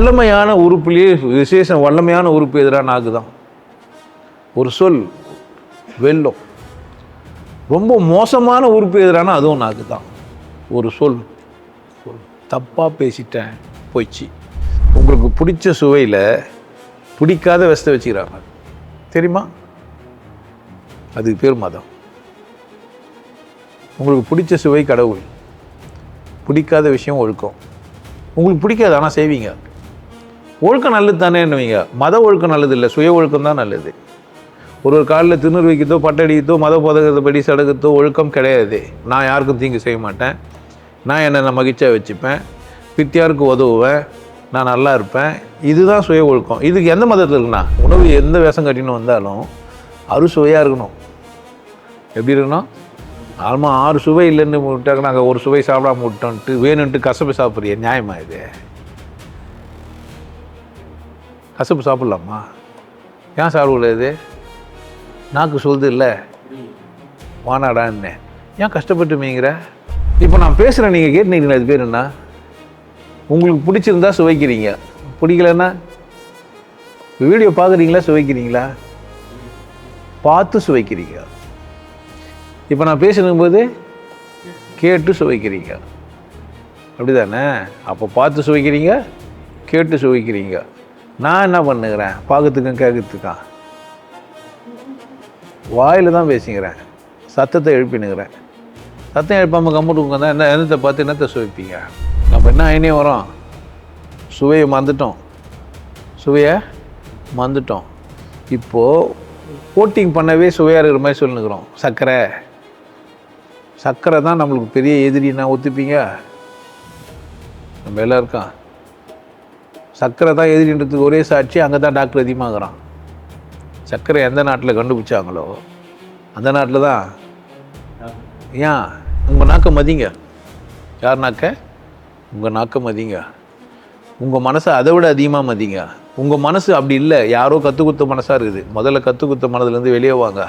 வல்லமையான உறுப்புலேயே விசேஷம் வல்லமையான உறுப்பு எதிராக நாக்கு தான். ஒரு சொல் வெல்லும். ரொம்ப மோசமான உறுப்பு எதிரான அதுவும் நாக்கு தான். ஒரு சொல் தப்பாக பேசிட்டேன் போயிடுச்சு. உங்களுக்கு பிடிச்ச சுவையில் பிடிக்காத விஷத்தை வச்சுக்கிறாங்க தெரியுமா? அதுக்கு பேர் மதம். உங்களுக்கு பிடிச்ச சுவை கடவுள், பிடிக்காத விஷயம் ஒழுக்கம். உங்களுக்கு பிடிக்காது ஆனால் செய்வீங்க. ஒழுக்கம் நல்லது தானே என்னவீங்க. மத ஒழுக்கம் நல்லது இல்லை, சுய ஒழுக்கம் தான் நல்லது. ஒரு காலில் திண்ணூறு வைக்கிறதோ பட்டடிக்கிறதோ மத போதகத்தைப்படி சடகுத்தோ ஒழுக்கம் கிடையாது. நான் யாருக்கும் தீங்கு செய்ய மாட்டேன், நான் என்னை மகிழ்ச்சியாக வச்சுப்பேன், பித்தியாருக்கு உதவுவேன், நான் நல்லா இருப்பேன். இதுதான் சுய ஒழுக்கம். இதுக்கு எந்த மதத்தில் இருக்குண்ணா, உணவு எந்த வேஷம் கட்டின்னு வந்தாலும் அறுசுவையாக இருக்கணும். எப்படி இருக்கணும்? ஆமாம், 6 சுவை இல்லைன்னு விட்டாக்க நாங்கள் ஒரு சுவை சாப்பிடாம விட்டோன்ட்டு வேணுன்ட்டு கசப்பு சாப்பிட்றிய நியாயமா? இது கசப்பு சாப்பிட்லாமா? ஏன் சாப்பிடக்கூடாது? நாக்கு சொல்லுது இல்லை வானாடான்னு. ஏன் கஷ்டப்பட்டு மீங்கிற? இப்போ நான் பேசுகிறேன், நீங்கள் கேட்டுனீங்களா? அது பேர் என்ன? உங்களுக்கு பிடிச்சிருந்தா சுவைக்கிறீங்க, பிடிக்கலன்னா வீடியோ பார்க்குறீங்களா சுவைக்கிறீங்களா? பார்த்து சுவைக்கிறீங்க. இப்போ நான் பேசும்போது கேட்டு சுவைக்கிறீங்க, அப்படி தானே? அப்போ பார்த்து சுவைக்கிறீங்க, கேட்டு சுவைக்கிறீங்க. நான் என்ன பண்ணுகிறேன்? பார்க்கறதுக்கும் கேட்கறதுக்கா வாயில் தான் பேசிக்கிறேன், சத்தத்தை எழுப்பினுக்கிறேன். சத்தம் எழுப்பாமல் கம்முட்டு உட்காந்தா என்ன என்னத்தை பார்த்து என்னத்தை சுவைப்பீங்க? நம்ம என்ன ஆயினே வரோம்? சுவையை மறந்துட்டோம், சுவையை மறந்துட்டோம். இப்போது கோட்டிங் பண்ணவே சுவையாக இருக்கிற மாதிரி சொல்லினுக்கிறோம். சர்க்கரை தான் நம்மளுக்கு பெரிய எதிரின்னா ஒத்துப்பீங்க? நம்ம எல்லாருக்கும் சர்க்கரை தான் எதிரின்றதுக்கு ஒரே சாட்சி, அங்கே தான் டாக்டர் அதிகமாகறான். சர்க்கரை எந்த நாட்டில் கண்டுபிடிச்சாங்களோ அந்த நாட்டில் தான். ஏன்? உங்கள் நாக்கை மதிங்க. யார் நாக்க? உங்கள் நாக்கை மதிங்க. உங்கள் மனசை அதை விட அதிகமாக மதிங்க. உங்கள் மனசு அப்படி இல்லை, யாரோ கற்றுக் கொடுத்த மனசாக இருக்குது. முதல்ல கற்றுக் கொடுத்த மனதுலேருந்து வெளியே வாங்க.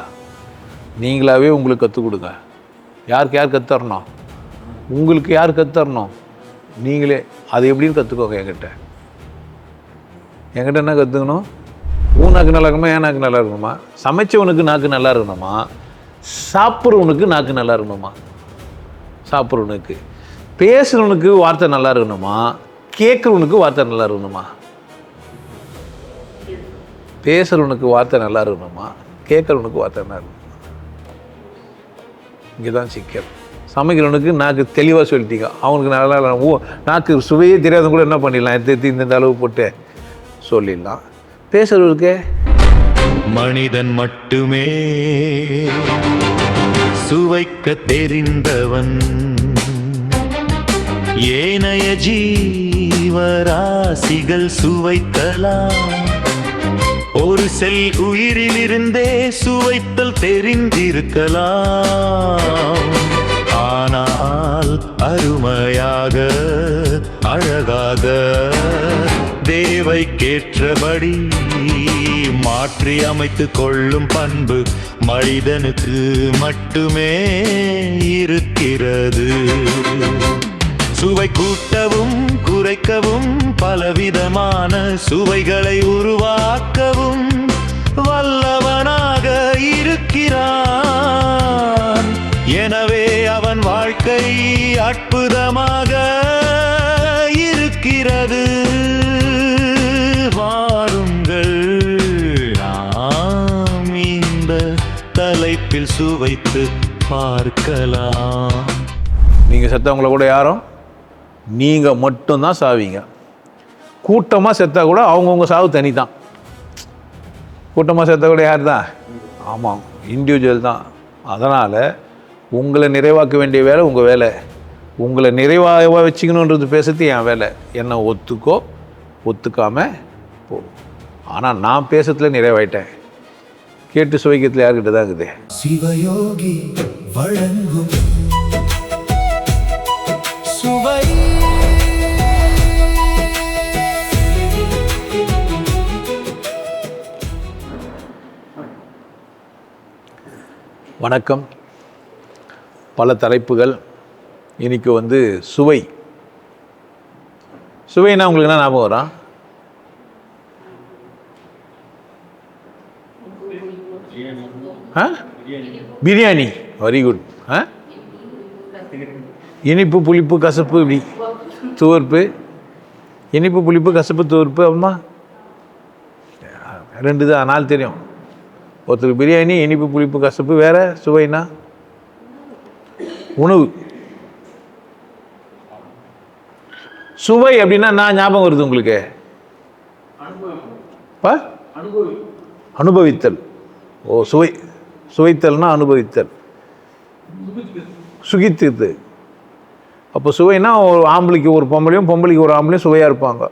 நீங்களாகவே உங்களுக்கு கற்றுக் கொடுங்க. யாருக்கு யார் கற்றுத்தரணும்? உங்களுக்கு யார் கற்றுத்தரணும்? நீங்களே. அது எப்படின்னு கற்றுக்கோங்க. என்கிட்ட என்ன கற்றுக்கணும்? உன் நாக்கு நல்லா இருக்கணுமா, என் நாக்கு நல்லா இருக்கணுமா? சமைச்சவனுக்கு நாக்கு நல்லா இருக்கணுமா, சாப்பிட்றவனுக்கு நாக்கு நல்லா இருக்கணுமா? சாப்பிட்றவனுக்கு. பேசுகிறவனுக்கு வார்த்தை நல்லா இருக்கணுமா, கேட்குறவனுக்கு வார்த்தை நல்லா இருக்கணுமா? பேசுகிறவனுக்கு வார்த்தை நல்லா இருக்கணுமா, கேட்குறவனுக்கு வார்த்தை நல்லா இருக்கணும்? இங்கே தான் சிக்கல். சமைக்கிறவனுக்கு நாக்கு தெளிவாக சொல்லிட்டீங்க, அவனுக்கு நல்லா நாக்கு சுவையே தெரியாத கூட என்ன பண்ணிடலாம், எடுத்து இந்த அளவு போட்டு சொல்லிடலாம். பேசுறவருக்கு மனிதன் மட்டுமே சுவைக்க தெரிந்தவன், ஏனைய ஜீவராசிகள் சுவைக்கலாம். ஒரு செல் உயிரிலிருந்தே சுவைத்தல் தெரிந்திருக்கலாம். ஆனால் அருமையாக அழகாக தேவைக்கேற்றபடி மாற்றி அமைத்து கொள்ளும் பண்பு மனிதனுக்கு மட்டுமே இருக்கிறது. சுவை கூட்டவும் குறைக்கவும் பலவிதமான சுவைகளை உருவாக்கவும் வல்லவனாக இருக்கிறான். எனவே அவன் வாழ்க்கை அற்புதமாக இருக்கிறது. வாருங்கள் நாம் இந்த தலைப்பில் சுவைத்து பார்க்கலாம். நீங்கள் செத்தவங்கள கூட யாரும் நீங்கள் மட்டும்தான் சாவீங்க. கூட்டமாக செத்தா கூட அவங்கவுங்க சாவு தனி தான். கூட்டமாக செத்தா கூட யார் தான்? ஆமாம், இண்டிவிஜுவல் தான். அதனால் உங்களை நிறைவாக்க வேண்டிய வேலை உங்கள் வேலை. உங்களை நிறைவாக வச்சுக்கணுன்றது பேசுறது என் வேலை. என்னை ஒத்துக்கோ ஒத்துக்காமல் போ. ஆனால் நான் பேசுறதுல நிறைவாயிட்டேன். கேட்டு சுவைக்கிறதுல யார்கிட்ட தான் இருக்குது? சிவயோகி வழங்கும் சுவை. வணக்கம். பல தலைப்புகள். இன்னைக்கு சுவை. சுவைனா உங்களுக்கு என்ன ஞாபகம் வரும்? ஆ பிரியாணி, வெரி குட். ஆ இனிப்பு புளிப்பு கசப்பு இப்படி துவர்ப்பு, இனிப்பு புளிப்பு கசப்பு துவர்ப்பு. அம்மா 2 தான், 4 தெரியும். ஒருத்தருக்கு பிரியாணி, இனிப்பு புளிப்பு கசப்பு, வேற சுவைனா உணவு. சுவை அப்படின்னா நான் ஞாபகம் வருது உங்களுக்கு? அனுபவித்தல். ஓ, சுவை, சுவைத்தல்னா அனுபவித்தல், சுகித்தது. அப்போ சுவைனா ஒரு ஆம்பளைக்கு ஒரு பொம்பளையும் பொம்பளைக்கு ஒரு ஆம்பளையும் சுவையாக இருப்பாங்க.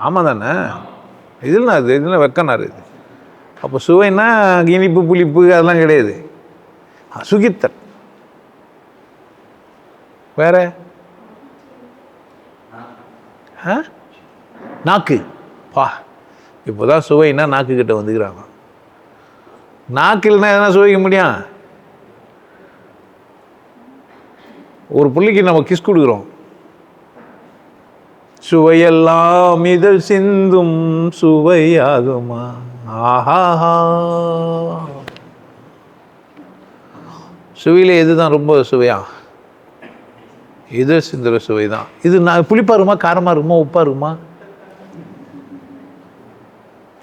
ஆமாம் தானே? இதுனா அது இதுனா வெக்கனாரு இது. அப்போ சுவைனா இனிப்பு புளிப்பு அதெல்லாம் கிடையாது. சுகித்தல். வேற நாக்கு. பா, இப்போதான் சுவைனா நாக்கு கிட்ட வந்துக்கிறாங்க. நாக்கு இல்லைன்னா எதனா சுவைக்க முடியும்? ஒரு பிள்ளைக்கு நம்ம கிஸ் கொடுக்குறோம், சுவையெல்லாம் இதழ் சிந்தும் சுவையாகுமா, ஆஹாஹா. சுவையில் எதுதான் ரொம்ப சுவையா? இதழ் சிந்துற சுவை தான். இது நான் புளிப்பா இருக்குமா காரமாக இருக்குமா உப்பா இருக்குமா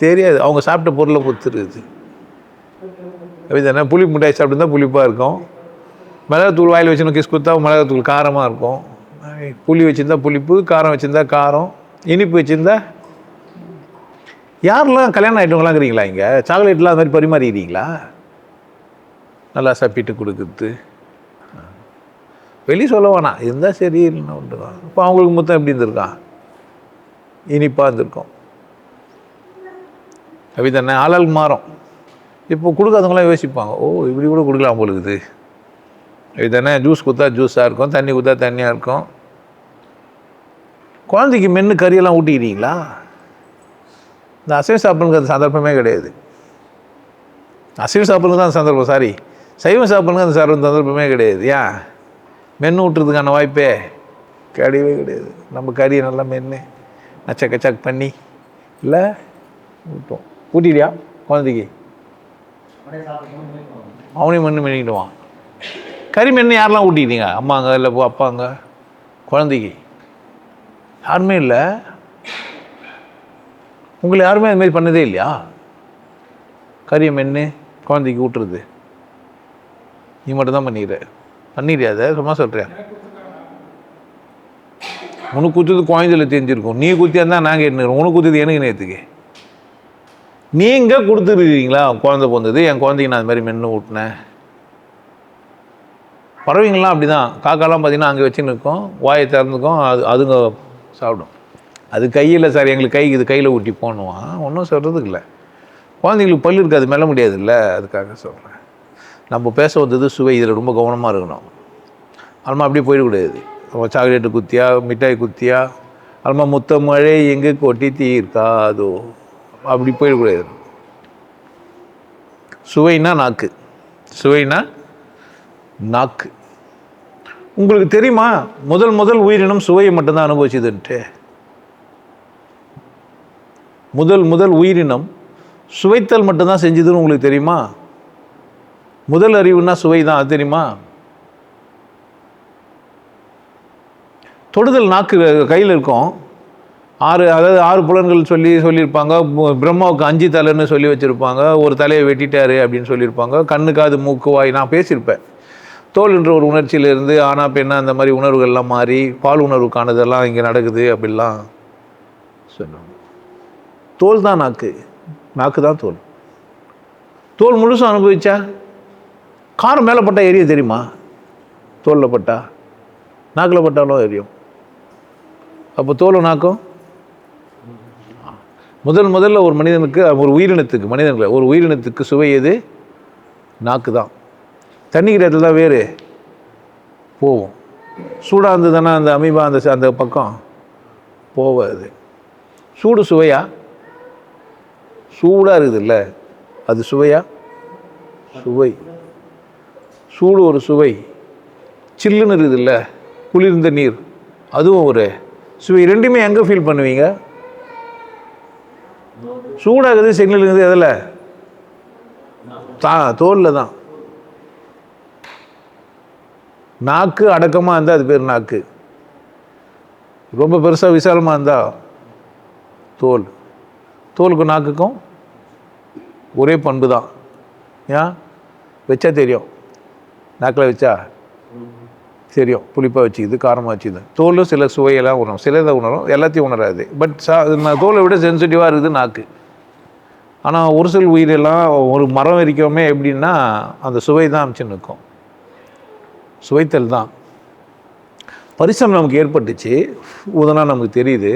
தெரியாது. அவங்க சாப்பிட்ட பொருளை பொறுத்துருக்குது. அப்படிதானே? புளி மிட்டாய் சாப்பிட்டு தான் புளிப்பாக இருக்கும். மிளகாத்தூள் வாயில் வச்சுன்னு கிஸ் கொடுத்தா மிளகாத்தூள் காரமாக இருக்கும். புளி வச்சுருந்தா புளிப்பு, காரம் வச்சுருந்தா காரம், இனிப்பு வச்சுருந்தா. யாரெல்லாம் கல்யாணம் ஆகிட்டவங்களாம் இருக்கிறீங்களா இங்கே? சாக்லேட்லாம் அது மாதிரி பரிமாறிக்கிறீங்களா? நல்லா சாப்பிட்டு கொடுக்குறது. வெளியே சொல்ல வேணாம், இருந்தால் சரி இல்லைன்னா ஒன்று தான். இப்போ அவங்களுக்கு மொத்தம் எப்படி இருந்திருக்கான்? இனிப்பாக இருந்திருக்கும். அப்படி தானே? ஆளாளுக்கு மாறும். இப்போ கொடுக்காதவங்களாம் யோசிப்பாங்க, ஓ இப்படி கூட கொடுக்கலாம் போலுக்குது. அப்படி தானே? ஜூஸ் கொடுத்தா ஜூஸாக இருக்கும், தண்ணி கொடுத்தா தண்ணியாக இருக்கும். குழந்தைக்கு மென்று கறியெல்லாம் ஊட்டிக்கிறீங்களா? இந்த அசைவம் சாப்பிட்றதுக்கு அந்த சந்தர்ப்பமே கிடையாது. அசைவம் சாப்பிட்றதுக்கு தான் சந்தர்ப்பம், சாரி, சைவம் சாப்பிட்றதுக்கு அந்த சந்தர்ப்பமே கிடையாது. ஏன்? மென்று ஊட்டுறதுக்கான வாய்ப்பே கிடையவே கிடையாது. நம்ம கறியை நல்லா மென்று நச்சக் கச்சக் பண்ணி இல்லை ஊட்டோம். ஊட்டிடியா குழந்தைக்கு? அவனையும் மென்று மென்னிக்கிடுவான். கறி மென்று யாரெல்லாம் ஊட்டிக்கிட்டீங்க? அம்மாங்க இல்லை அப்பாங்க? குழந்தைக்கு யாருமே இல்லை. உங்களை யாருமே அதுமாரி பண்ணதே இல்லையா? கறியை மென்று குழந்தைக்கு ஊட்டுறது நீ மட்டும்தான் பண்ணிடுறியா? அதை சும்மா சொல்கிறியா? உனக்கு குத்துறது குழந்தைல தெரிஞ்சிருக்கும். நீ குத்தியா இருந்தால் நாங்கள் என்ன, உனக்கு குத்துது எனக்கு நேற்றுக்கு. நீங்கள் கொடுத்துருக்கீங்களா? குழந்தை பிறந்தது, என் குழந்தைக்கு நான் அது மாதிரி மென்று ஊட்டினேன். பறவைங்கள்லாம் அப்படி தான். காக்காலாம் பார்த்தீங்கன்னா அங்கே வச்சுன்னு இருக்கோம், வாயை திறந்துக்கும், அதுங்க சாப்பிடும். அது கையில், சார் எங்களுக்கு கை இது கையில் ஊட்டி போகணுவான், ஒன்றும் சொல்கிறதுக்கு இல்லை. குழந்தைங்களுக்கு பல்லு இருக்காது, மெல்ல முடியாது இல்லை, அதுக்காக சொல்கிறேன். நம்ம பேச வந்தது சுவை, இதில் ரொம்ப கவனமாக இருக்கணும். அல்மா அப்படியே போயிடக்கூடாது. சாக்லேட்டு குத்தியா, மிட்டாய் குத்தியா, அல்மா முத்த மழை எங்கே கொட்டி தீர்க்காதோ, அப்படி போயிடக்கூடாது. சுவைனா நாக்கு, சுவைனா நாக்கு. உங்களுக்கு தெரியுமா முதல் உயிரினம் சுவையை மட்டும்தான் அனுபவிச்சதுன்ட்டு? முதல் உயிரினம் சுவைத்தல் மட்டும்தான் செஞ்சதுன்னு உங்களுக்கு தெரியுமா? முதல் அறிவுன்னா சுவை தான், அது தெரியுமா? தொடுதல் நாக்கு கையில் இருக்கும். 6 புலன்கள் சொல்லியிருப்பாங்க. பிரம்மாவுக்கு 5 தலைன்னு சொல்லி வச்சுருப்பாங்க. ஒரு தலையை வெட்டிட்டாரு அப்படின்னு சொல்லியிருப்பாங்க. கண்ணு காது மூக்கு வாய், நான் பேசியிருப்பேன். தோல் என்ற ஒரு உணர்ச்சியிலேருந்து ஆனா பெண்ணா அந்த மாதிரி உணர்வுகள்லாம் மாறி பால் உணர்வுக்கானதெல்லாம் இங்கே நடக்குது அப்படிலாம் சொல்லுவாங்க. தோல் தான் நாக்கு, நாக்கு தான் தோல். தோல் முழுசும் அனுபவிச்சா காரம் மேலே பட்டால் எரிய தெரியுமா? தோலில் பட்டா, நாக்கில் பட்டாலும் எரியும். அப்போ தோலும் நாக்கும் முதல்ல ஒரு மனிதனுக்கு, ஒரு உயிரினத்துக்கு, மனிதனுக்கு ஒரு உயிரினத்துக்கு சுவை எது? நாக்கு தான். தண்ணி கிடத்துல தான் வேறு போவோம். சூடாக இருந்ததுன்னா அந்த அமீபா அந்த பக்கம் போவாது. சூடு சுவையா? சூடாக இருக்குதுல்ல, அது சுவையா? சுவை. சூடு ஒரு சுவை. சில்லுன்னு இருக்குதுல்ல, குளிர்ந்த நீர், அதுவும் ஒரு சுவை. ரெண்டுமே எங்கே ஃபீல் பண்ணுவீங்க? சூடாகுது, சிக்னல் இருக்குது, எதில்? தோலில் தான். நாக்கு அடக்கமாக இருந்தால் அது பேர் நாக்கு. ரொம்ப பெருசாக விசாலமாக இருந்தால் தோல். தோலுக்கும் நாக்குக்கும் ஒரே பண்பு தான். ஏன் வச்சா தெரியும், நாக்கில் வச்சா தெரியும், புளிப்பாக வச்சுக்குது, காரமாக வச்சுக்குது. தோலும் சில சுவையெல்லாம் உணரும், சிலதை உணரும், எல்லாத்தையும் உணராது. பட் தோலை விட சென்சிட்டிவாக இருக்குது நாக்கு. ஆனால் ஒரு சில உயிரெல்லாம் ஒரு மரம் வரைக்குமே எப்படின்னா அந்த சுவை தான் அமைச்சுன்னு இருக்கும், சுவைத்தல் தான். பரிசம் நமக்கு ஏற்பட்டுச்சு, உதனா நமக்கு தெரியுது.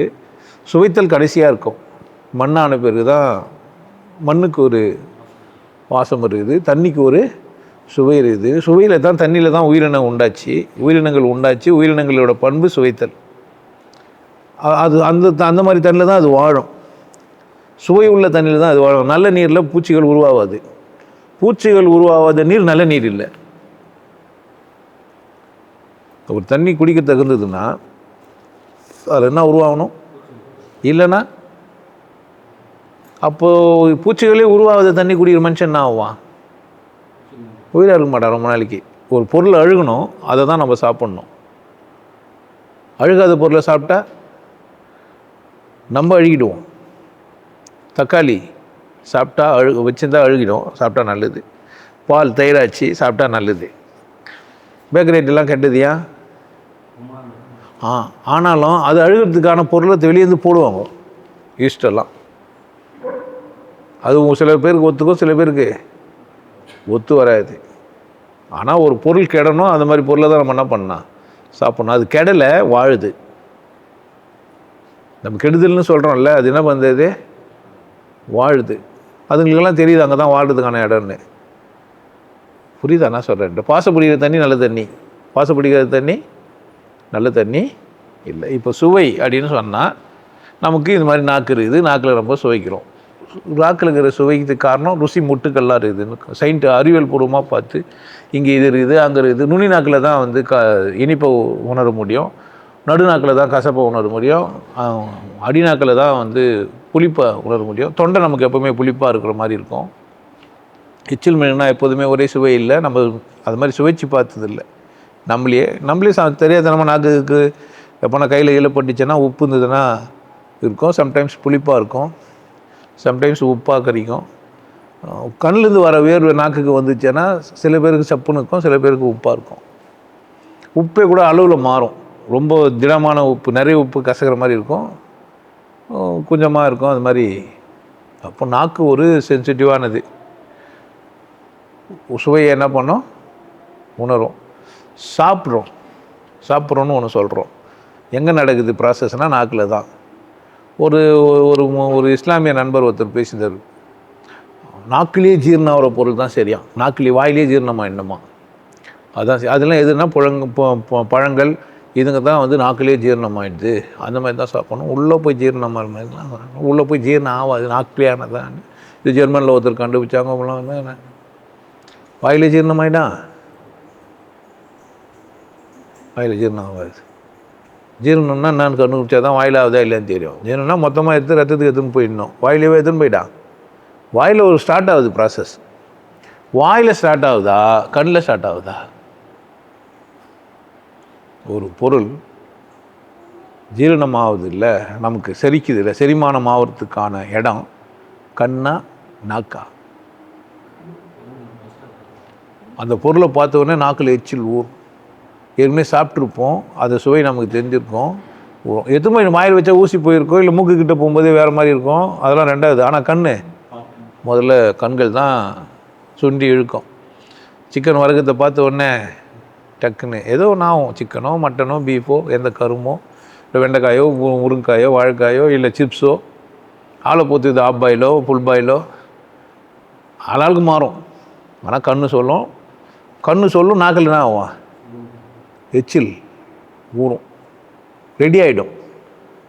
சுவைத்தல் கடைசியாக இருக்கும். மண்ணான பிறகு தான் மண்ணுக்கு ஒரு வாசம் இருக்குது, தண்ணிக்கு ஒரு சுவை இருக்குது. சுவையில் தான், தண்ணியில் தான் உயிரினம் உண்டாச்சு, உயிரினங்கள் உண்டாச்சு. உயிரினங்களோட பண்பு சுவைத்தல். அது அந்த மாதிரி தண்ணியில் தான் அது வாழும். சுவை உள்ள தண்ணியில் தான் அது வாழும். நல்ல நீரில் பூச்சிகள் உருவாகாது. பூச்சிகள் உருவாகாத நீர் நல்ல நீர் இல்லை. ஒரு தண்ணி குடிக்க தகுந்ததுன்னா அதில் என்ன உருவாகணும்? இல்லைன்னா அப்போது பூச்சிகளே உருவாகாத தண்ணி குடிக்கிற மனுஷன் என்ன ஆவான்? உயிராக இருக்க மாட்டான் ரொம்ப நாளைக்கு. ஒரு பொருள் அழுகணும், அதை தான் நம்ம சாப்பிட்ணும். அழுகாத பொருளை சாப்பிட்டா நம்ம அழுகிடுவோம். தக்காளி சாப்பிட்டா வச்சுருந்தா அழுகிடும், சாப்பிட்டா நல்லது. பால் தயிராச்சு சாப்பிட்டா நல்லது. பேக்கரி ஐட்டெல்லாம் கெட்டதியா? ஆனாலும் அது அழுகிறதுக்கான பொருளை வெளியேந்து போடுவாங்க, ஈஸ்டெல்லாம். அது சில பேருக்கு ஒத்துக்கும், சில பேருக்கு ஒத்து வராது. ஆனால் ஒரு பொருள் கெடணும், அந்த மாதிரி பொருளை தான் நம்ம என்ன பண்ணலாம், சாப்பிட்ணும். அது கெடலை, வாழுது. நம்ம கெடுதல்னு சொல்கிறோம்ல, அது என்ன பண்ணுறது? வாழுது. அதுங்களுக்கெல்லாம் தெரியுது அங்கே தான் வாழுறதுக்கான இடம்னு. புரியுதா நான் சொல்கிறேன்? பாசப்பிடிக்கிற தண்ணி நல்ல தண்ணி, பாசப்பிடிக்கிற தண்ணி நல்ல தண்ணி இல்லை. இப்போ சுவை அப்படின்னு சொன்னால் நமக்கு இது மாதிரி நாக்கு இருக்குது, நாக்கில் ரொம்ப சுவைக்கிறோம். நாக்கில் இருக்கிற சுவைக்கு காரணம் ருசி முட்டுக்கள்லாம் இருக்குதுன்னு அறிவியல் பூர்வமாக பார்த்து இங்கே இது இருக்குது, அங்கே இருக்குது. நுனி நாக்கில் தான் வந்து இனிப்பை உணர முடியும், நடுநாக்கில் தான் கசப்பை உணர முடியும், அடிநாக்கில் தான் வந்து புளிப்பை உணர முடியும். தொண்டை நமக்கு எப்போவுமே புளிப்பாக இருக்கிற மாதிரி இருக்கும். எச்சில் மீனா எப்போதுமே ஒரே சுவை இல்லை. நம்ம அது மாதிரி சுவைச்சு பார்த்ததில்லை. நம்மளே தெரியாதனமாக நாக்குக்கு எப்போனா கையில் இழப்பட்டுச்சுன்னா உப்பு இருந்ததுன்னா இருக்கும், சம்டைம்ஸ் புளிப்பாக இருக்கும், சம்டைம்ஸ் உப்பாக கறிக்கும். கண்ணிலேருந்து வர வேர்வை நாக்குக்கு வந்துச்சுன்னா சில பேருக்கு சப்புன்னு இருக்கும், சில பேருக்கு உப்பாக இருக்கும். உப்பே கூட அளவில் மாறும். ரொம்ப திடமான உப்பு, நிறைய உப்பு கசக்கிற மாதிரி இருக்கும், கொஞ்சமாக இருக்கும், அது மாதிரி. அப்போ நாக்கு ஒரு சென்சிட்டிவானது. சுவையை என்ன பண்ணோம்? உணரும். சாப்பிட்றோன்னு ஒன்று சொல்கிறோம். எங்கே நடக்குது ப்ராசஸ்னால் நாக்கில் தான். ஒரு ஒரு இஸ்லாமிய நண்பர் ஒருத்தர் பேசினார். நாக்கிலேயே ஜீரணம் ஆகிற பொருள் தான் சரியா, வாயிலே ஜீரணமாக என்னமா அதான். அதெல்லாம் எதுனா பழங்கள் இதுங்க தான் வந்து நாக்கிலே ஜீரணமாகிடுது, அந்த மாதிரி தான் சாப்பிடணும். உள்ளே போய் ஜீரணமாக மாதிரிலாம் உள்ளே போய் ஜீரணம் ஆகாது, நாக்கிலேயானதான். இது ஜெர்மனில் ஒருத்தர் கண்டுபிடிச்சாங்க. அவங்களாம் வாயிலே ஜீரணமாயிடா, வாயில் ஜீரணம் ஆகாது. ஜீரணம்னா நான் கண்டுபிடிச்சா தான் வாயில் ஆகுதா இல்லைன்னு தெரியும். ஜீரணம்னா மொத்தமாக எடுத்து ரத்தத்துக்கு எடுத்துன்னு போயிடணும். வாயிலேயே எடுத்துன்னு போயிட்டா. வாயில் ஒரு ஸ்டார்ட் ஆகுது ப்ராசஸ். வாயில் ஸ்டார்ட் ஆகுதா, கண்ணில் ஸ்டார்ட் ஆகுதா? ஒரு பொருள் ஜீரணம் ஆகுது இல்லை, நமக்கு செரிக்குது இல்லை, செரிமானம் ஆகிறதுக்கான இடம் கண்ணா நாக்கா? அந்த பொருளை பார்த்த உடனே நாக்கில் எச்சில் ஊர். ஏற்கனவே சாப்பிட்ருப்போம், அது சுவை நமக்கு தெரிஞ்சிருக்கும். எதுவுமே வாயில் வச்சா ஊசி போயிருக்கோம், இல்லை மூக்குக்கிட்ட போகும்போதே வேறு மாதிரி இருக்கும், அதெல்லாம் ரெண்டாவது. ஆனால் முதல்ல கண்கள் தான் சுண்டி இழுக்கும். சிக்கன் வர்க்கத்தை பார்த்த உடனே டக்குன்னு ஏதோ ஒன்று ஆகும். சிக்கனோ மட்டனோ பீஃபோ எந்த கருமோ இல்லை வெண்டைக்காயோ முருங்காயோ வாழைக்காயோ இல்லை சிப்ஸோ ஆளை போத்து இது ஆஃப் பாயிலோ ஃபுல் பாயிலோ ஆளாளுக்கு மாறும். ஆனால் கண்ணு சொல்லும் நாக்கில் என்ன ஆகும்? எச்சில் ஊறும், ரெடி ஆகிடும்.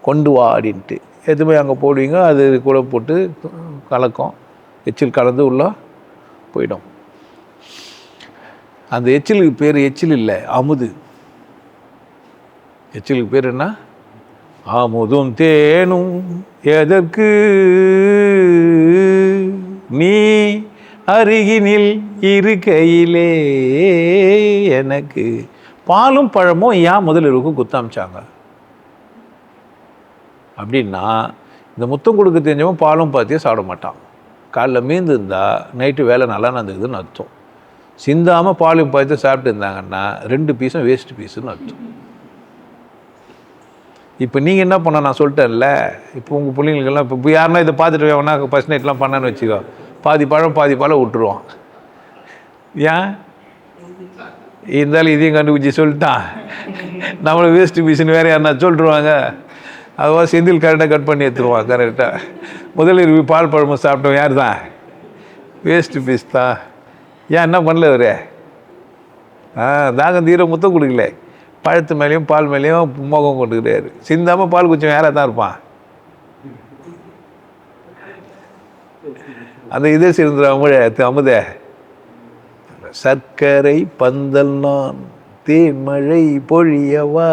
கொண்டு வா அப்படின்ட்டு எதுவுமே அங்கே போடுவீங்க, அது கூட போட்டு கலக்கும், எச்சில் கலந்து உள்ளே போயிடும். அந்த எச்சிலுக்கு பேர் எச்சில் இல்லை, அமுது. எச்சிலுக்கு பேர் என்ன? அமுதும் தேனும் எதற்கு நீ அருகினில் இருக்கையிலே எனக்கு பாலும் பழமும் ஏன் முதலிரவுக்கு குத்தாமிச்சாங்க அப்படின்னா, இந்த முத்தம் கொடுக்க தெரிஞ்சவன் பாலும் பார்த்தியே சாப்பிட மாட்டான். காலைல மீந்து இருந்தால் நைட்டு வேலை நல்லா நடந்துக்குதுன்னு அர்த்தம். சிந்தாமல் பாலும் பார்த்து சாப்பிட்டு இருந்தாங்கன்னா 2 பீஸும் வேஸ்ட் பீஸுன்னு அர்த்தம். இப்போ நீங்கள் என்ன பண்ண, நான் சொல்லிட்டேன்ல, இப்போ உங்கள் பிள்ளைங்களுக்கெல்லாம் இப்போ யாருன்னா இதை பார்த்துட்டு வேணா ஃபஸ்ட் நைட்லாம் பண்ணான்னு வச்சுக்கோ, பாதி பழம் பாதி பாலை விட்டுருவான். ஏன் இருந்தாலும் இதையும் கண்டுபிடிச்சி சொல்லிட்டான், நம்மளை வேஸ்ட் பீஸுன்னு வேறு யாருன்னா சொல்லிட்டுருவாங்க. அதுவாக செந்தில் கரெக்டாக கட் பண்ணி எடுத்துருவான். கரெக்டாக முதலில் பால் பழமும் சாப்பிட்டோம் யார் தான், வேஸ்ட்டு பீஸ் தான். ஏன் என்ன பண்ணல அவரு? தாகம் தீர முத்தம் கொடுக்கல, பழத்து மேலேயும் பால் மேலேயும் மோகம் கொண்டுக்கிறாரு. சிந்தாமல் பால் குச்சம் யாராக தான் இருப்பான். அந்த இதே சிறந்த அமுத சர்க்கரை பந்தல் நான் தேன்மழை பொழியவா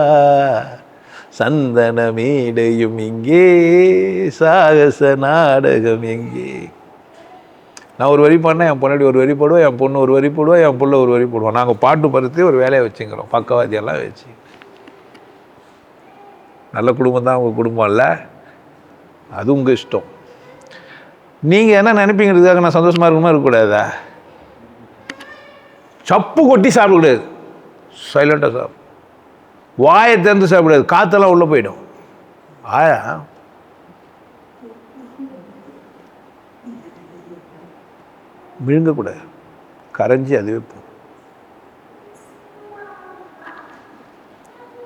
சந்தன மேடையும் இங்கே சாகச நாடகம் எங்கே. நான் ஒரு வரி பண்ணேன், என் பொன்னாடி ஒரு வரி போடுவேன், என் பொண்ணு ஒரு வரி போடுவோம், என் பிள்ளை ஒரு வரி போடுவோம். நாங்கள் பாட்டு பருத்தி ஒரு வேலையை வச்சுக்கிறோம், பக்கவாதியெல்லாம் வச்சு. நல்ல குடும்பம் தான் உங்கள் குடும்பம் இல்லை, அது உங்கள் இஷ்டம். நீங்கள் என்ன நினைப்பீங்கிறதுக்காக நான் சந்தோஷமாக இருக்கணுமா இருக்கக்கூடாதா? சப்பு கொட்டி சாப்பிடக்கூடாது, சைலண்டாக சாப்பிடும். வாயை திறந்து சாப்பிடாது, காற்றெல்லாம் உள்ளே போயிடும். ஆயா விழுங்கக்கூடாது, கரைஞ்சி அதுவே போகும்.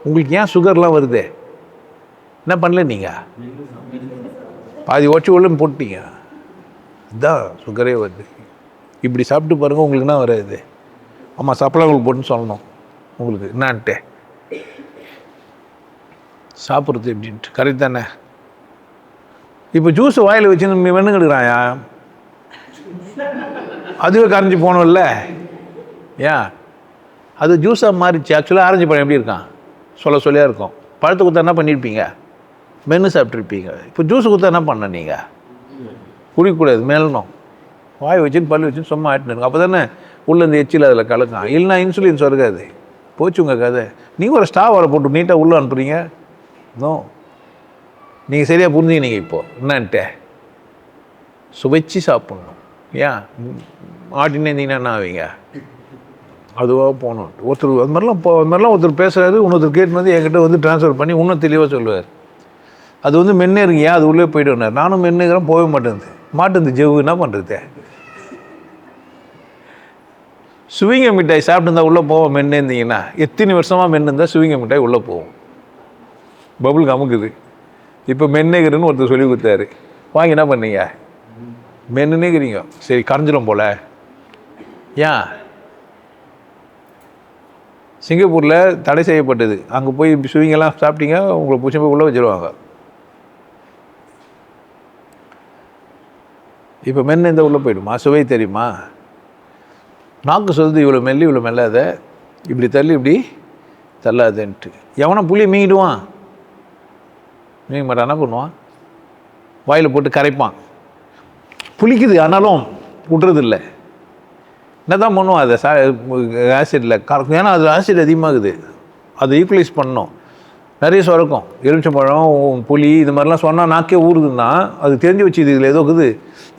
உங்களுக்கு ஏன் சுகர்லாம் வருது? என்ன பண்ணல நீங்கள்? பாதி ஒச்சு உள்ளே போட்டீங்க, இதுதான் சுகரே வருது. இப்படி சாப்பிட்டு பாருங்கள், உங்களுக்கு என்ன வராது. ஆமாம், சப்பளங்களுக்கு போட்டுன்னு சொல்லணும் உங்களுக்கு என்னான்ட்டு, சாப்பிட்றது எப்படின்ட்டு. கரெக்ட் தானே? இப்போ ஜூஸை வாயில் வச்சு வெண்ணு கெடுக்கிறாயா, அதுவே கரைஞ்சி போகணும்ல. ஏன் அது ஜூஸாக மாறிச்சு? ஆக்சுவலாக ஆரஞ்சு பழம் எப்படி இருக்கான், சொல்லியாக இருக்கும். பழத்தை கொடுத்தா என்ன பண்ணியிருப்பீங்க, மென்று சாப்பிட்ருப்பீங்க. இப்போ ஜூஸு கொடுத்தா என்ன பண்ண, நீங்கள் குடிக்கக்கூடாது, மேலணும். வாய் வச்சுன்னு பல் வச்சுன்னு சும்மா ஆட்டின்னு இருக்கும். அப்போ தானே உள்ளே இந்த எச்சில் அதில் கலக்கும். இல்லைனா இன்சுலின் சொருகாது, போச்சு உங்கள் கதை. நீங்கள் ஒரு ஸ்டாவரை போட்டு நீட்டாக உள்ளே அனுப்புறீங்க. நோ, நீங்கள் சரியாக புரிஞ்சுக்கினீங்க. இப்போது என்னான்ட்டு சுவைச்சு சாப்பிட்ணும். ஏன் ஆட்டினே இருந்தீங்கன்னா என்ன ஆவீங்க, அதுவாக போகணும். ஒருத்தர் அது மாதிரிலாம் ஒருத்தர் பேசுகிறாரு, இன்னொருத்தர் கேட்டு வந்து என்கிட்ட வந்து ட்ரான்ஸ்ஃபர் பண்ணி இன்னும் தெளிவாக சொல்லுவார். அது வந்து மென்னே இருக்குங்க, அது உள்ளே போய்ட்டு. நானும் மென்னுக்கிறேன், போகவே மாட்டேங்குது ஜெவு. என்ன பண்ணுறது? சுவிங்க மிட்டாய் சாப்பிட்டு இருந்தால் உள்ளே போவோம். மென்னு இருந்தீங்கன்னா எத்தனை வருஷமாக மென்னு இருந்தால் சுவிங்க மிட்டாய் உள்ளே போவோம். பபுள் அமுக்குது. இப்போ மென்னுக்கிறேன்னு ஒருத்தர் சொல்லி கொடுத்தாரு, வாங்கி என்ன பண்ணீங்க, மென்னுக்கிறீங்க. சரி, கரைஞ்சிடும் போல். ஏன் சிங்கப்பூரில் தடை செய்யப்பட்டது, அங்கே போய் சுவிங்கெல்லாம் சாப்பிட்டீங்க, உங்களை பிடிச்சி போய் உள்ளே வச்சுருவாங்க. இப்போ மென்னு இந்த உள்ளே போயிடுமா? சுவை தெரியுமா? நாக்கு சொல்லுது இவ்வளோ மெல்லி இவ்வளோ மெல்லாத, இப்படி தள்ளி இப்படி தள்ளாதேன்ட்டு. எவனா புளியை மீங்கிடுவான்? மீங்க மாட்டான். என்ன பண்ணுவான்? வாயில் போட்டு கரைப்பான். புளிக்குது, ஆனாலும் விட்றதில்லை. என்ன தான் பண்ணுவான்? அதை ஆசிடில் கறக்கும். ஏன்னா அது ஆசிட் அதிகமாகுது, அதை ஈக்குவலைஸ் பண்ணணும். நிறைய சுரக்கும். எலுமிச்சம்பழம், புளி, இது மாதிரிலாம் சொன்னால் நாக்கே ஊறுதுன்னா அது தெரிஞ்சு வச்சு இதில் ஏதோ இருக்குது,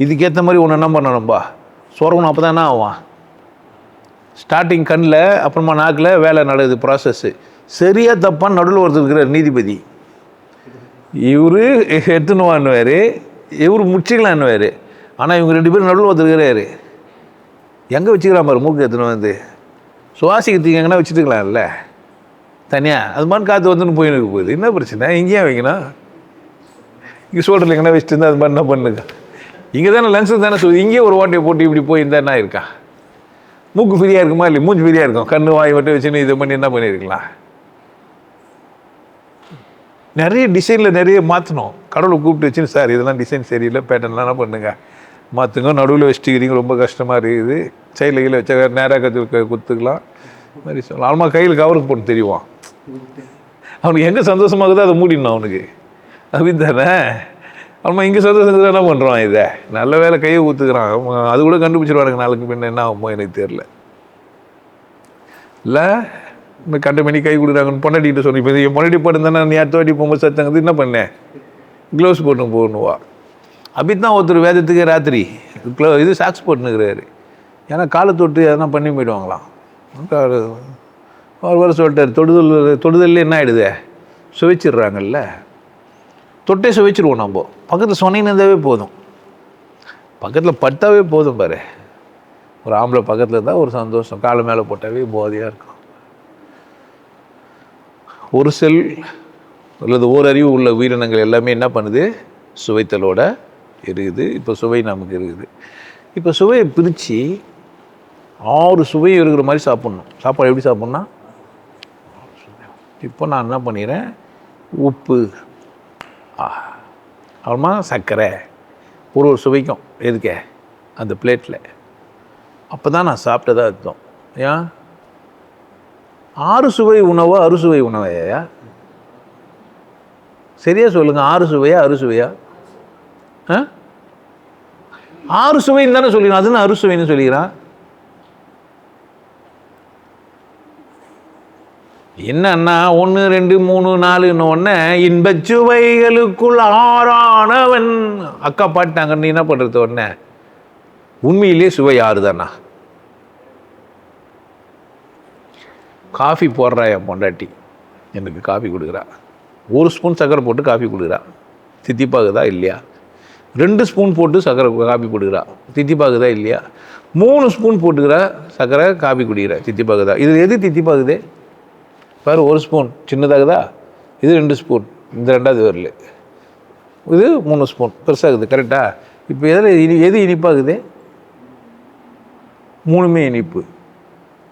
இதுக்கேற்ற மாதிரி ஒன்று என்ன பண்ணணும்பா, சுரக்கணும். அப்போ தான் என்ன ஆவான்? ஸ்டார்டிங் கண்ணில், அப்புறமா நாக்கில் வேலை நடக்குது, ப்ராசஸ்ஸு. சரியாக தப்பான்னு நடுவில் ஒருத்தர் இருக்கிறார், நீதிபதி. இவர் எடுத்துணுவான்னுவார், இவர் முடிச்சிக்கலான்னுவார். ஆனால் இவங்க 2 பேரும் நடுவில் ஒருத்தர் இருக்கிறாரு. எங்கே வச்சுக்கலாம் பாரு, மூக்கு எடுத்துன்னு வந்து சுவாசிக்கிறதுக்கு எங்கன்னா வச்சுட்டுக்கலாம்ல தனியாக. அது மாதிரி காற்று வந்துன்னு போயின்னு போகுது. என்ன பிரச்சனை? இங்கேயே வைக்கணும். இங்கே சோல்டரில் எங்கன்னா வச்சுட்டு இருந்தால் அது மாதிரி என்ன பண்ணுங்க. இங்கே தானே லங்ஸு தானே சொல்லுது. இங்கேயே ஒரு ஓட்டையை போட்டு இப்படி போயிருந்தா என்ன இருக்கா? மூக்கு ஃப்ரீயாக இருக்குமா இல்லை? மூச்சு ஃப்ரீயாக இருக்கும். கண்ணு வாய் மட்டும் வச்சுன்னு இதை பண்ணி என்ன பண்ணியிருக்கலாம்? நிறைய டிசைனில் நிறைய மாற்றணும். கடவுளை கூப்பிட்டு வச்சுன்னு, சார் இதெல்லாம் டிசைன் சரியில்லை, பேட்டர்ன்லாம் என்ன பண்ணுங்க மாற்றுங்க. நடுவில் வச்சுட்டுக்கிறீங்க, ரொம்ப கஷ்டமாக இருக்குது. சைடில் கீழே வச்சா நேராக குத்துக்கலாம் மாதிரி சொல்லலாம். ஆல்மா கையில் கவருக்கு போட்டு தெரியுவான். அவனுக்கு எங்கே சந்தோஷமாகுதோ அதை மூடிடணும் அவனுக்கு. அப்படி தானே? ஆமாம் இங்கே சந்தோஷத்துக்கு என்ன பண்ணுறான் இதை நல்ல வேலை கையை ஊற்றுக்கிறான் அது கூட கண்டுபிடிச்சிருவானுங்க நாளுக்கு பின்ன என்ன ஆகுமோ எனக்கு தெரியல இல்லை இந்த கண்ட மணி கை கொடுக்குறாங்கன்னு பொண்டாட்டிகிட்ட சொன்னி இப்போ என் பொண்டாட்டி போட்டுருந்தேன்னா நீ அடுத்த வாட்டி போகும்போது சத்தங்கிறது என்ன பண்ணேன் க்ளவுஸ் போட்டு போகணுவா அப்படித்தான் ஒருத்தர் வேதத்துக்கு ராத்திரி இது சாக்ஸ் போட்டுனுக்கிறாரு ஏன்னா காலை தொட்டு எதனா பண்ணி போயிடுவாங்களாம் அவர் வர சொல்லிட்டார் தொடுதல் என்ன ஆகிடுதே சுவைச்சிடுறாங்கல்ல தொட்டே சுவைச்சிருவோம் நம்ம பக்கத்தில் சொன்னீங்கன்னாவே போதும் பக்கத்தில் பட்டாவே போதும் பாரு ஒரு ஆம்பளை பக்கத்தில் இருந்தால் ஒரு சந்தோஷம் காலை மேலே போட்டாவே போதையாக இருக்கும் ஒரு செல் அல்லது ஓரறிவு உள்ள உயிரினங்கள் எல்லாமே என்ன பண்ணுது சுவைத்தலோட இருக்குது இப்போ சுவை நமக்கு இருக்குது இப்போ சுவையை பிரித்து 6 சுவையும் இருக்கிற மாதிரி சாப்பிட்ணும் சாப்பாடு எப்படி சாப்பிட்ணுன்னா இப்போ நான் என்ன பண்ணிடுறேன் உப்பு அப்புறமா சர்க்கரை ஒரு சுவைக்கும் எதுக்க அந்த பிளேட்டில் அப்போ தான் நான் சாப்பிட்டதா அர்த்தம் ஏன் 6 சுவை உணவா அறுசுவை உணவையா சரியா சொல்லுங்கள் 6 சுவையா அறுசுவையா 6 சுவைன்னு தானே சொல்லிக்கிறான் அதுன்னு அறுசுவைன்னு சொல்லிக்கிறான் என்னன்னா 1 2 3 4 இன்பச்சுவைகளுக்குள் ஆறானவன் அக்கா பாட்டாங்க நீ என்ன பண்ணுறது உடனே உண்மையிலே சுவை 6 தானா காஃபி போடுறா என் பொண்டாட்டி எனக்கு காஃபி கொடுக்குறா 1 ஸ்பூன் சர்க்கரை போட்டு காஃபி கொடுக்குறா தித்திப்பாகுதா இல்லையா 2 ஸ்பூன் போட்டு சர்க்கரை காஃபி கொடுக்குறா தித்திப்பாகுதா இல்லையா 3 ஸ்பூன் போட்டுக்கிறா சர்க்கரை காஃபி குடிக்கிறா தித்திப்பாகுதா இது எது தித்திப்பாகுது பாரு 1 ஸ்பூன் சின்னதாகுதா இது 2 ஸ்பூன் இந்த 2வது வரல இது 3 ஸ்பூன் பெருசாகுது கரெக்டா இப்போ எது இனிப்பாகுது 3மே இனிப்பு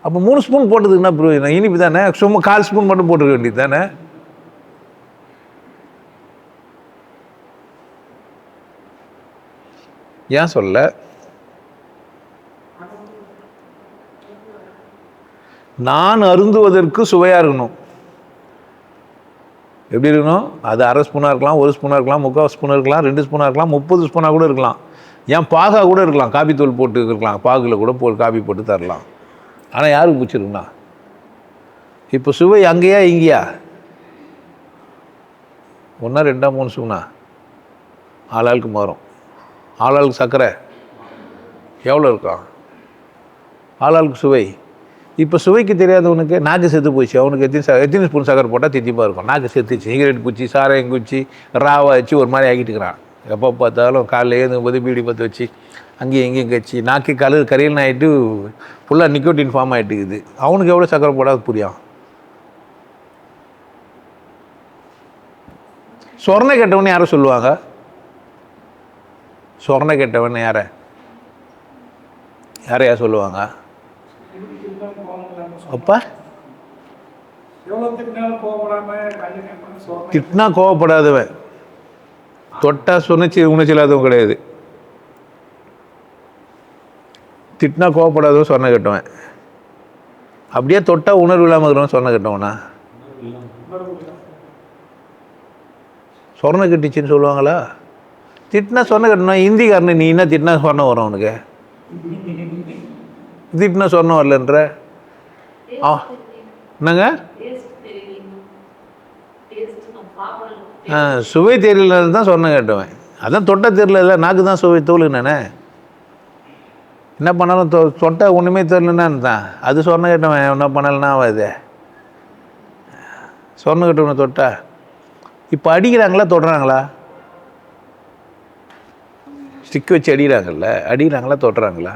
அப்போ 3 ஸ்பூன் போட்டதுக்குன்னா பிரயோஜனம் இனிப்பு தானே சும்மா 1/4 ஸ்பூன் மட்டும் போட்டுருக்க வேண்டியது தானே ஏன் சொல்ல நான் அருந்துவதற்கு சுவையாக இருக்கணும் எப்படி இருக்கணும் அது 1/2 ஸ்பூனாக இருக்கலாம் 1 ஸ்பூனாக இருக்கலாம் 3/4 ஸ்பூனாக இருக்கலாம் 2 ஸ்பூனாக இருக்கலாம் 30 ஸ்பூனாக கூட இருக்கலாம் ஏன் பாகா கூட இருக்கலாம் காபி தூள் போட்டு இருக்கலாம் பாகில் கூட காபி போட்டு தரலாம் ஆனால் யாருக்கு பிடிச்சிருக்குண்ணா இப்போ சுவை அங்கேயா இங்கேயா 1 2 3 ஸ்பூனா ஆளாளுக்கு மாறும் ஆளாளுக்கு சர்க்கரை எவ்வளோ இருக்கும் ஆளாளுக்கு சுவை இப்போ சுவைக்கு தெரியாதவனுக்கு நாக்கு செத்து போச்சு அவனுக்கு எத்தனை ஸ்பூன் சக்கரை போட்டால் தித்திப்பாக இருக்கும் நாக்கு செத்துச்சு சிகரெட் குச்சி சாராயம் குச்சி ராவா வச்சு ஒரு மாதிரி ஆகிட்டுக்கிறான் எப்போ பார்த்தாலும் காலையில் ஏதும்போது பீடி பற்ற வச்சு அங்கேயும் எங்கேயும் கட்சி நாக்கு கரியல் ஆகிட்டு ஃபுல்லாக நிக்கோட்டின் ஃபார்ம் ஆகிட்டுக்குது அவனுக்கு எவ்வளோ சக்கரை போடாது புரியும் சொர்ணை கெட்டவன் யாரை சொல்லுவாங்க சொர்ணை கெட்டவன் யாரையா சொல்லுவாங்க அப்பா திட்டினா கோவப்படாதவன் தொட்டா உணர்ச்சி இல்லாதவன் கிடையாது திட்டினா கோவப்படாதவன் சொன்ன கட்டுவன் அப்படியே தொட்டா உணர்வு இல்லாமல் இருக்கிறவன் சொன்ன கட்டவனா சொர்ண கட்டிச்சின்னு சொல்லுவாங்களா திட்டினா சொன்ன கட்டணும் ஹிந்திக்காரனு நீ என்ன திட்டினா சொன்ன வரும் அவனுக்கு திட்டினா சொன்ன வரலன்ற என்னங்க சுவை தெரியல தான் சொன்ன கேட்டுவேன் அதான் தொட்ட தெரியல நாக்கு தான் சுவை தோல் நானே என்ன பண்ணாலும் தொட்ட ஒன்றுமே தெரியலன்னு தான் அது சொன்ன கேட்டவன் என்ன பண்ணலன்னா அது சொன்ன கேட்டவனை தொட்டா இப்போ அடிக்கிறாங்களா தொடுறாங்களா ஸ்டிக் வச்சு அடிக்கிறாங்களா தொடுறாங்களா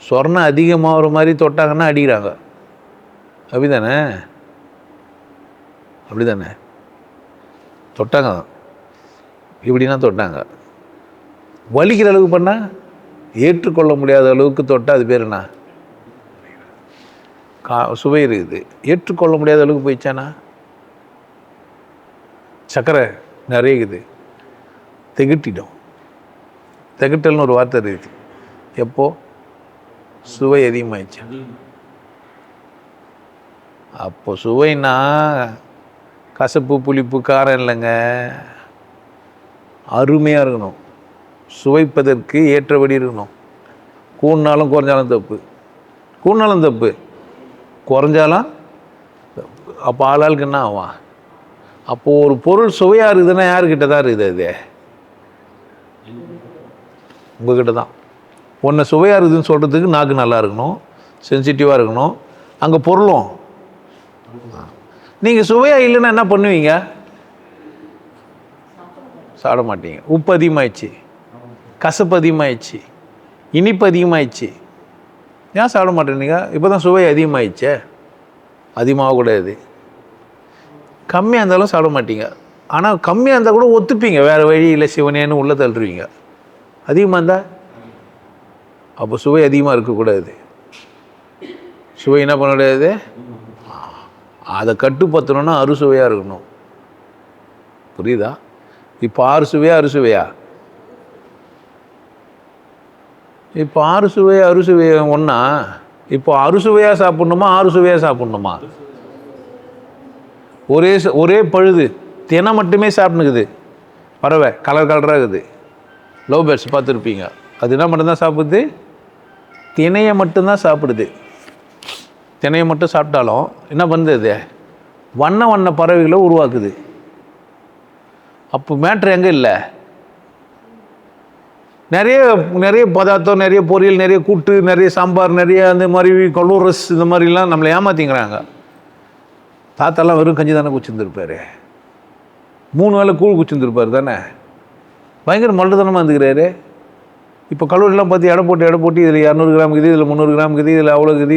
சொர்ணம் அதிகமாகிற மாதிரி தொட்டாங்கன்னா அடிக்கிறாங்க அப்படிதானே தொட்டாங்க இப்படின்னா தொட்டாங்க வலிக்கிற அளவுக்கு பண்ணால் ஏற்றுக்கொள்ள முடியாத அளவுக்கு தொட்டால் அது பேர் என்ன சுவை இருக்குது ஏற்றுக்கொள்ள முடியாத அளவுக்கு போயிடுச்சானா சர்க்கரை நிறைய இருக்குது திகட்டல்னு ஒரு வார்த்தை இருக்குது எப்போ சுவை அதிகமாகிடுச்சு அப்போ சுவைன்னா கசப்பு புளிப்பு காரம் இல்லைங்க, அருமையாக இருக்கணும், சுவைப்பதற்கு ஏற்றபடி இருக்கணும். கூடினாலும் குறைஞ்சாலும் தப்பு, கூடினாலும் தப்பு, குறைஞ்சாலும் தப்பு. அப்போ ஆளாளுக்கு என்ன ஆவான்? அப்போது ஒரு பொருள் சுவையாக இருக்குதுன்னா யாருக்கிட்ட தான் இருக்குது? அது உங்ககிட்ட தான். ஒன்று சுவையாக இருக்குதுன்னு சொல்கிறதுக்கு நாக்கு நல்லா இருக்கணும், சென்சிட்டிவாக இருக்கணும். அங்கே பொருளும் நீங்கள் சுவையாக இல்லைன்னா என்ன பண்ணுவீங்க? சாப்பிட மாட்டீங்க. உப்பு அதிகமாகிடுச்சு, கசப்பு அதிகமாகிடுச்சு, இனிப்பு அதிகமாகிடுச்சு, ஏன் சாப்பிட மாட்டேங்க? இப்போ தான் சுவை அதிகமாகிடுச்சே. அதிகமாகக்கூடாது. கம்மியாக இருந்தாலும் சாப்பிட மாட்டீங்க. ஆனால் கம்மியாக இருந்தால் கூட ஒத்துப்பீங்க, வேறு வழி இல்லை சிவனேன்னு உள்ளே தள்ளுருவீங்க. அதிகமாக இருந்தால் அப்போ சுவை அதிகமாக இருக்கக்கூடாது. சுவை என்ன பண்ண முடியாது? அதை கட்டுப்படுத்தணுன்னா அறுசுவையாக இருக்கணும். புரியுதா? இப்போ அறுசுவையா? இப்போ அறுசுவையா ஒன்றா? இப்போ அறுசுவையாக சாப்பிட்ணுமா சுவையாக சாப்பிட்ணுமா? ஒரே பழுது தினை மட்டுமே சாப்பிட்ணுக்குது. பறவை கலராக இருக்குது, லவ் பேர்ட்ஸ் பார்த்துருப்பீங்க. அது என்ன மட்டும்தான் சாப்பிடுது? தினையை மட்டும்தான் சாப்பிடுது. தினையை மட்டும் சாப்பிட்டாலும் என்ன பண்ணுது? அது வண்ண பறவைகளை உருவாக்குது. அப்போ மேட்ரு எங்கே இல்லை? நிறைய பதார்த்தம், நிறைய பொரியல், நிறைய கூட்டு, நிறைய சாம்பார், நிறைய அந்த மாதிரி கொலூரஸ், இந்த மாதிரிலாம் நம்மளை ஏமாற்றிங்கிறாங்க. தாத்தாலாம் வெறும் கஞ்சி தானே குச்சிருந்துருப்பார், 3 வேளை கூழ் குச்சிருந்துருப்பார் தானே. பயங்கர மல்லுதனமாக இருந்துக்கிறாரு. இப்போ கல்லூரிலாம் பார்த்து எடை போட்டு இதில் 200 கிராம் இருக்குது, இதில் 300 கிராம் இருக்குது, இதில் அவ்வளோ இருக்குது,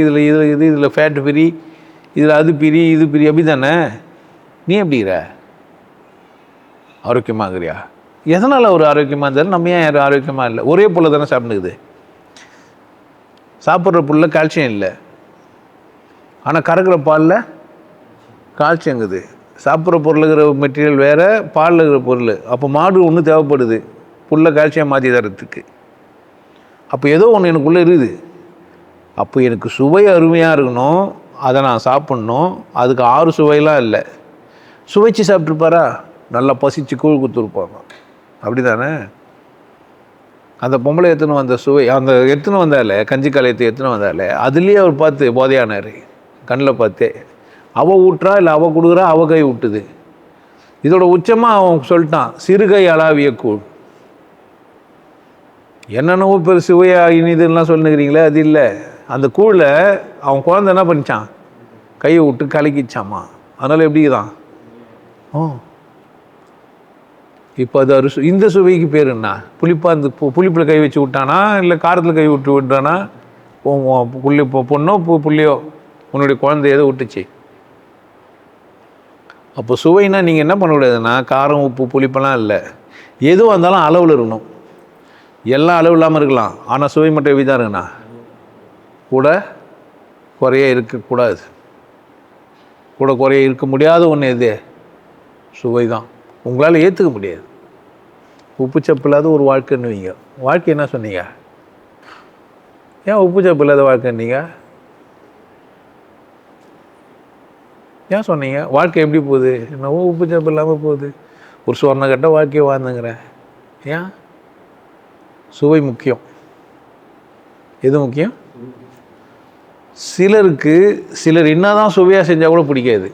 இதில் ஃபேட் பிரி, இதில் அது பிரி, இது பிரி, அப்படி தானே. நீ எப்படிங்கிற? ஆரோக்கியமாகறியா? எதனால் ஒரு ஆரோக்கியமாக இருந்தாலும் நம்ம ஏன் யாரும் ஆரோக்கியமாக இல்லை? ஒரே புல்லை தானே சாப்பிடுக்குது. சாப்பிட்ற புல்ல கால்சியம் இல்லை, ஆனால் கறக்கிற பாலில் கால்சியங்குது. சாப்பிட்ற பொருள் இருக்கிற மெட்டீரியல் வேறு, பாலில் இருக்கிற பொருள். அப்போ மாடு ஒன்று தேவைப்படுது புல்லை கால்சியம் மாற்றி தரத்துக்கு. அப்போ ஏதோ ஒன்று எனக்குள்ளே இருக்குது. அப்போ எனக்கு சுவை அருமையாக இருக்கணும், அதை நான் சாப்பிட்ணும். அதுக்கு 6 சுவையெல்லாம் இல்லை. சுவைச்சு சாப்பிட்ருப்பாரா? நல்லா பசிச்சு கூழ் குத்துருப்பாங்க, அப்படி தானே. அந்த பொம்பளை எடுத்துன்னு வந்த சுவை, அந்த எடுத்துன்னு வந்தாலே, கஞ்சி காலையத்தை எடுத்துன்னு வந்தாலே, அதுலேயே அவர் பார்த்து போதையானார். கண்ணில் பார்த்தே அவள் ஊட்டுறா இல்லை அவள் கொடுக்குறா, அவள் கை விட்டுது. இதோட உச்சமாக அவன் சொல்லிட்டான், சிறுகை அளாவிய கூழ். என்னென்னவோ பெரு சுவையா இனிதுலாம் சொல்லுங்கிறீங்களே, அது இல்லை. அந்த கூழில் அவன் குழந்தை என்ன பண்ணிச்சான்? கையை விட்டு கலக்கிச்சாமா. அதனால் எப்படி தான்? இப்போ அது இந்த சுவைக்கு பேர் என்ன? புளிப்பா? அந்த புளிப்பில் கை வச்சு விட்டானா இல்லை காரத்தில் கை விட்டானா? பொண்ணோ புள்ளியோ உன்னுடைய குழந்தை எதோ விட்டுச்சு. அப்போ சுவைனா நீங்கள் என்ன பண்ணக்கூடாதுன்னா, காரம் உப்பு புளிப்பெல்லாம் இல்லை, எதுவும் இருந்தாலும் அளவில் இருக்கணும். எல்லாம் அளவு இல்லாமல் இருக்கலாம், ஆனால் சுவை மட்டும் எப்படி தான் இருக்குண்ணா? கூட குறைய இருக்கக்கூடாது. கூட குறைய இருக்க முடியாத ஒன்று எது? சுவை தான். உங்களால் ஏற்றுக்க முடியாது. உப்பு சப்பு இல்லாத ஒரு வாழ்க்கைன்னுவீங்க. வாழ்க்கை என்ன சொன்னீங்க? ஏன் உப்பு சப்பு இல்லாத வாழ்க்கைன்னீங்க? ஏன் சொன்னீங்க? வாழ்க்கை எப்படி போகுது? என்னவோ உப்பு சப்பு இல்லாமல் போகுது. ஒரு சொர்ண கட்ட வாழ்க்கையை வாழ்ந்துங்கிறேன். ஏன்? சுவை முக்கியம். எது முக்கியம்? சிலர் என்னதான் சுவையாக செஞ்சால் கூட பிடிக்காது.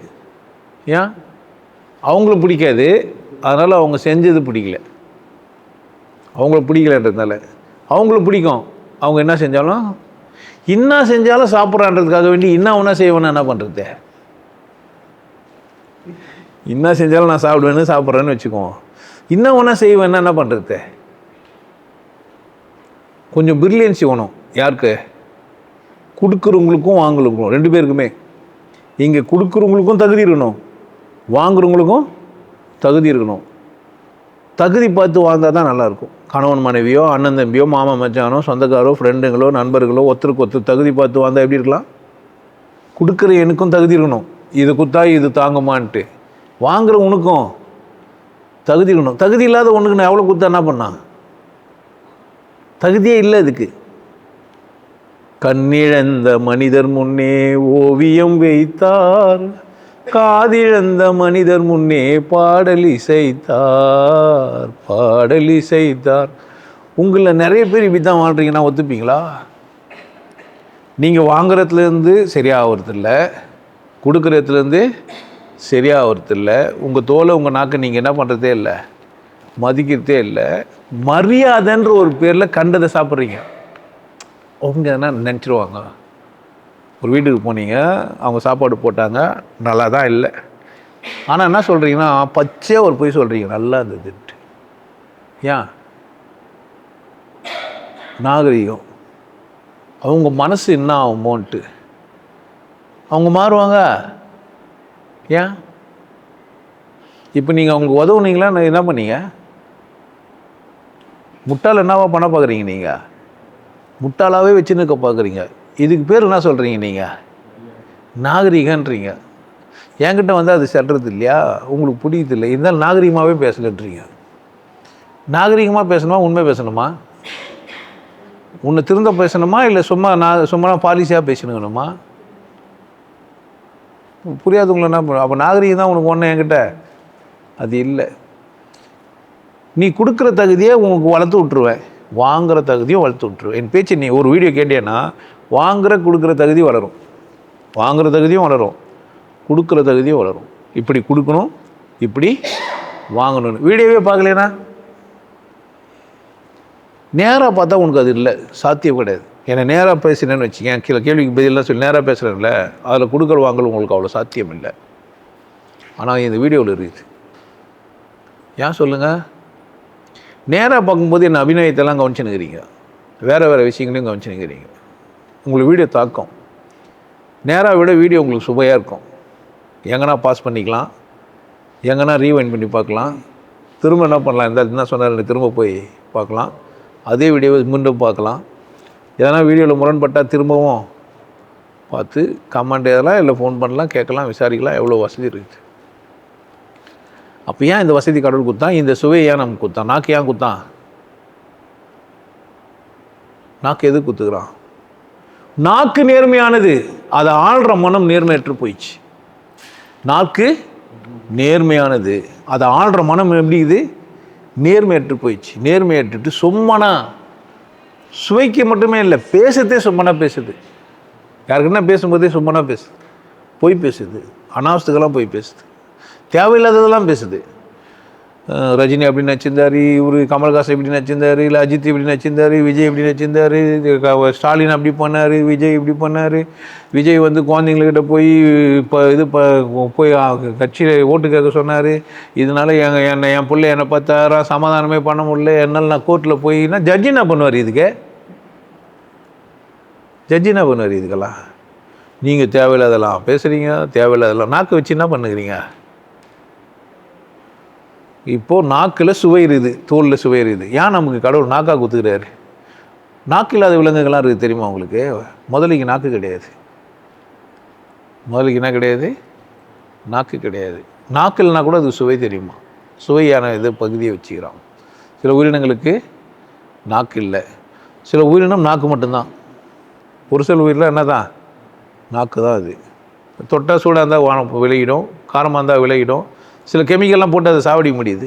ஏன்? அவங்களும் பிடிக்காது, அதனால் அவங்க செஞ்சது பிடிக்கல. அவங்களுக்கு பிடிக்கலன்றதுனால அவங்களுக்கு பிடிக்கும். அவங்க என்ன செஞ்சாலும் சாப்பிட்றான்றதுக்காக வேண்டி ஒன்றா செய்வேன்னு என்ன பண்ணுறது? என்ன செஞ்சாலும் நான் சாப்பிட்றேன்னு வச்சுக்குவோம். ஒன்றா செய்வேன்னா என்ன பண்ணுறது? கொஞ்சம் பிரில்லியன்சி வேணும். யாருக்கு? கொடுக்குறவங்களுக்கும் வாங்குறவங்களுக்கும், 2 பேருக்குமே. இங்கே கொடுக்குறவங்களுக்கும் தகுதி இருக்கணும், வாங்குறவங்களுக்கும் தகுதி இருக்கணும். தகுதி பார்த்து வாழ்ந்தால் தான் நல்லாயிருக்கும். கணவன் மனைவியோ, அண்ணன் தம்பியோ, மாமா மச்சானோ, சொந்தக்காரோ, ஃப்ரெண்டுங்களோ, நண்பர்களோ, ஒருத்தருக்கு தகுதி பார்த்து வாழ்ந்தால் எப்படி இருக்கலாம்? கொடுக்குற எனக்கும் தகுதி இருக்கணும், இது குத்தா இது தாங்குமான்ட்டு. வாங்குற உனக்கும் தகுதி இருக்கணும். தகுதி இல்லாத ஒன்றுக்கு நான் எவ்வளோ கொடுத்தா என்ன பண்ணான்? தகுதியே இல்லை. இதுக்கு கண்ணிழந்த மனிதர் முன்னே ஓவியம் வைத்தார், காதிழந்த மனிதர் முன்னே பாடல் இசைத்தார், பாடல் இசைத்தார். உங்களில் நிறைய பேர் இப்படி தான் வாழ்கிறீங்கன்னா ஒத்துப்பீங்களா? நீங்கள் வாங்குறதுலேருந்து சரியாகிறதில்ல, கொடுக்குறதுலேருந்து சரியாகிறதில்ல. உங்கள் தோலை உங்கள் நாக்கு நீங்கள் என்ன பண்ணுறதே இல்லை, மதிக்கிறதே இல்லை. மரியாதைன்ற ஒரு பேரில் கண்டதை சாப்பிட்றீங்க. அவங்க என்ன நினச்சிருவாங்க. ஒரு வீட்டுக்கு போனீங்க, அவங்க சாப்பாடு போட்டாங்க, நல்லா தான் இல்லை. ஆனால் என்ன சொல்கிறீங்கன்னா பச்சையாக ஒரு பொய் சொல்கிறீங்க, நல்லா இருந்ததுன்ட்டு. ஏன்? நாகரிகம். அவங்க மனசு என்ன ஆகுமோன்ட்டு. அவங்க மாறுவாங்க. ஏன்? இப்போ நீங்கள் அவங்களுக்கு உதவுனீங்களா, என்ன பண்ணீங்க? முட்டாள் என்னவா பண்ண பார்க்குறீங்க? நீங்கள் முட்டாளாகவே வச்சுன்னு பார்க்குறீங்க. இதுக்கு பேர் என்ன சொல்கிறீங்க? நீங்கள் நாகரிகன்றீங்க. என்கிட்ட வந்து அது செல்றது இல்லையா, உங்களுக்கு பிடிக்குது இல்லை, இருந்தாலும் நாகரிகமாகவே பேசலன்றீங்க. நாகரிகமாக பேசணுமா, உண்மை பேசணுமா? உன்னை திருந்த பேசணுமா, இல்லை சும்மா பாலிசியாக பேசணுமா? புரியாது உங்களை என்ன பண்ண. அப்போ நாகரிகம் தான் உனக்கு ஒன்று, என்கிட்ட அது இல்லை. நீ கொடுக்குற தகுதியை உனக்கு வளர்த்து விட்ருவேன், வாங்குகிற தகுதியும் வளர்த்து விட்ருவேன். என் பேச்சு நீ ஒரு வீடியோ கேட்டேன்னா கொடுக்குற தகுதி வளரும், வாங்குகிற தகுதியும் வளரும், கொடுக்குற தகுதியும் வளரும். இப்படி கொடுக்கணும், இப்படி வாங்கணும்னு வீடியோவே பார்க்கலனா நேராக பார்த்தா உனக்கு அது இல்லை, சாத்தியம் கிடையாது. ஏன்னா நேராக பேசுகிறேன்னு வச்சுக்கேன், கீழே கேள்விக்கு பதிலாம் சொல்லி நேராக பேசுகிறேன்ல, அதில் கொடுக்குற வாங்கல் உங்களுக்கு அவ்வளோ சாத்தியம் இல்லை. ஆனால் இந்த வீடியோவில் இருக்குது. ஏன் சொல்லுங்கள்? நேராக பார்க்கும்போது என்ன அபிநயத்தெல்லாம் கவனிச்சுன்னுக்கிறீங்க, வேறு விஷயங்களையும் கவனிச்சுன்னுக்கிறீங்க. உங்களுக்கு வீடியோ தாக்கம். நேராக விட வீடியோ உங்களுக்கு சுவையாக இருக்கும். எங்கன்னா பாஸ் பண்ணிக்கலாம், எங்கன்னா ரீவைண்ட் பண்ணி பார்க்கலாம், திரும்ப என்ன பண்ணலாம், என்ன சொன்னார் திரும்ப போய் பார்க்கலாம், அதே வீடியோவை மீண்டும் பார்க்கலாம். எதனா வீடியோவில் முரண்பட்டால் திரும்பவும் பார்த்து கமெண்ட் எதெல்லாம் இல்லை ஃபோன் பண்ணலாம், கேட்கலாம், விசாரிக்கலாம். எவ்வளோ வசதி இருக்குது. அப்போ ஏன் இந்த வசதி கடவுள் கொடுத்தான்? இந்த சுவையை ஏன் நமக்கு கொடுத்தான்? நாக்கு ஏன் கொடுத்தான்? நாக்கு எது கொடுத்துக்கிறான்? நாக்கு நேர்மையானது, அதை ஆள்ற மனம் நேர்மையற்று போயிடுச்சு. நாக்கு நேர்மையானது, அதை ஆள்ற மனம் எப்படி இது? நேர்மையற்று போயிடுச்சு. நேர்மையற்றுட்டு சும்மனா சுவைக்கு மட்டுமே இல்லை, பேசுறதே சும்மனா பேசுது. யாருக்குன்னா பேசும்போதே சும்மனா பேசுது, பொய் பேசுது, அனாவசத்துக்கெல்லாம் பொய் பேசுது, தேவையில்லாததெல்லாம் பேசுது. ரஜினி அப்படி நச்சிருந்தார், இவர் கமல்ஹாசன் இப்படி நச்சிருந்தார், இல்லை அஜித் இப்படி நச்சிருந்தார், விஜய் இப்படி நச்சிருந்தார், ஸ்டாலின் அப்படி பண்ணார், விஜய் இப்படி பண்ணார். விஜய் வந்து குழந்தைங்கக்கிட்ட போய் போய் கட்சியில் ஓட்டு கேட்க சொன்னார். இதனால் என் பிள்ளை என்னை பார்த்தாரா, சமாதானமே பண்ண முடியல, என்னால் நான் கோர்ட்டில் போய்னா ஜட்ஜி என்ன பண்ணுவார்? இதுக்கு ஜட்ஜி என்ன பண்ணுவார்? இதுக்கெல்லாம் நீங்கள் தேவையில்லாதெல்லாம் பேசுகிறீங்க, தேவையில்லாதெல்லாம் நாக்கு வச்சு என்ன பண்ணுகிறீங்க? இப்போது நாக்கில் சுவை இருக்குது, தோலில் சுவை இருக்குது. ஏன் நமக்கு கடவுள் நாக்காக குத்துக்கிறாரு? நாக்கு இல்லாத விலங்குகள்லாம் இருக்குது தெரியுமா உங்களுக்கு? முதலைக்கு நாக்கு கிடையாது. முதலைக்கு என்ன கிடையாது? நாக்கு கிடையாது. நாக்கு இல்லைனா கூட அது சுவை தெரியுமா? சுவையான இது பகுதியை வச்சுக்கிறான். சில உயிரினங்களுக்கு நாக்கு இல்லை, சில உயிரினம் நாக்கு மட்டும்தான். ஒரு சில உயிரில் என்ன தான்? நாக்கு தான். அது தொட்டால் சூடாக இருந்தால் விலகிடும், காரமாக இருந்தால் விலகிடும். சில கெமிக்கல்லாம் போட்டு அதை சாவடிக்க முடியுது.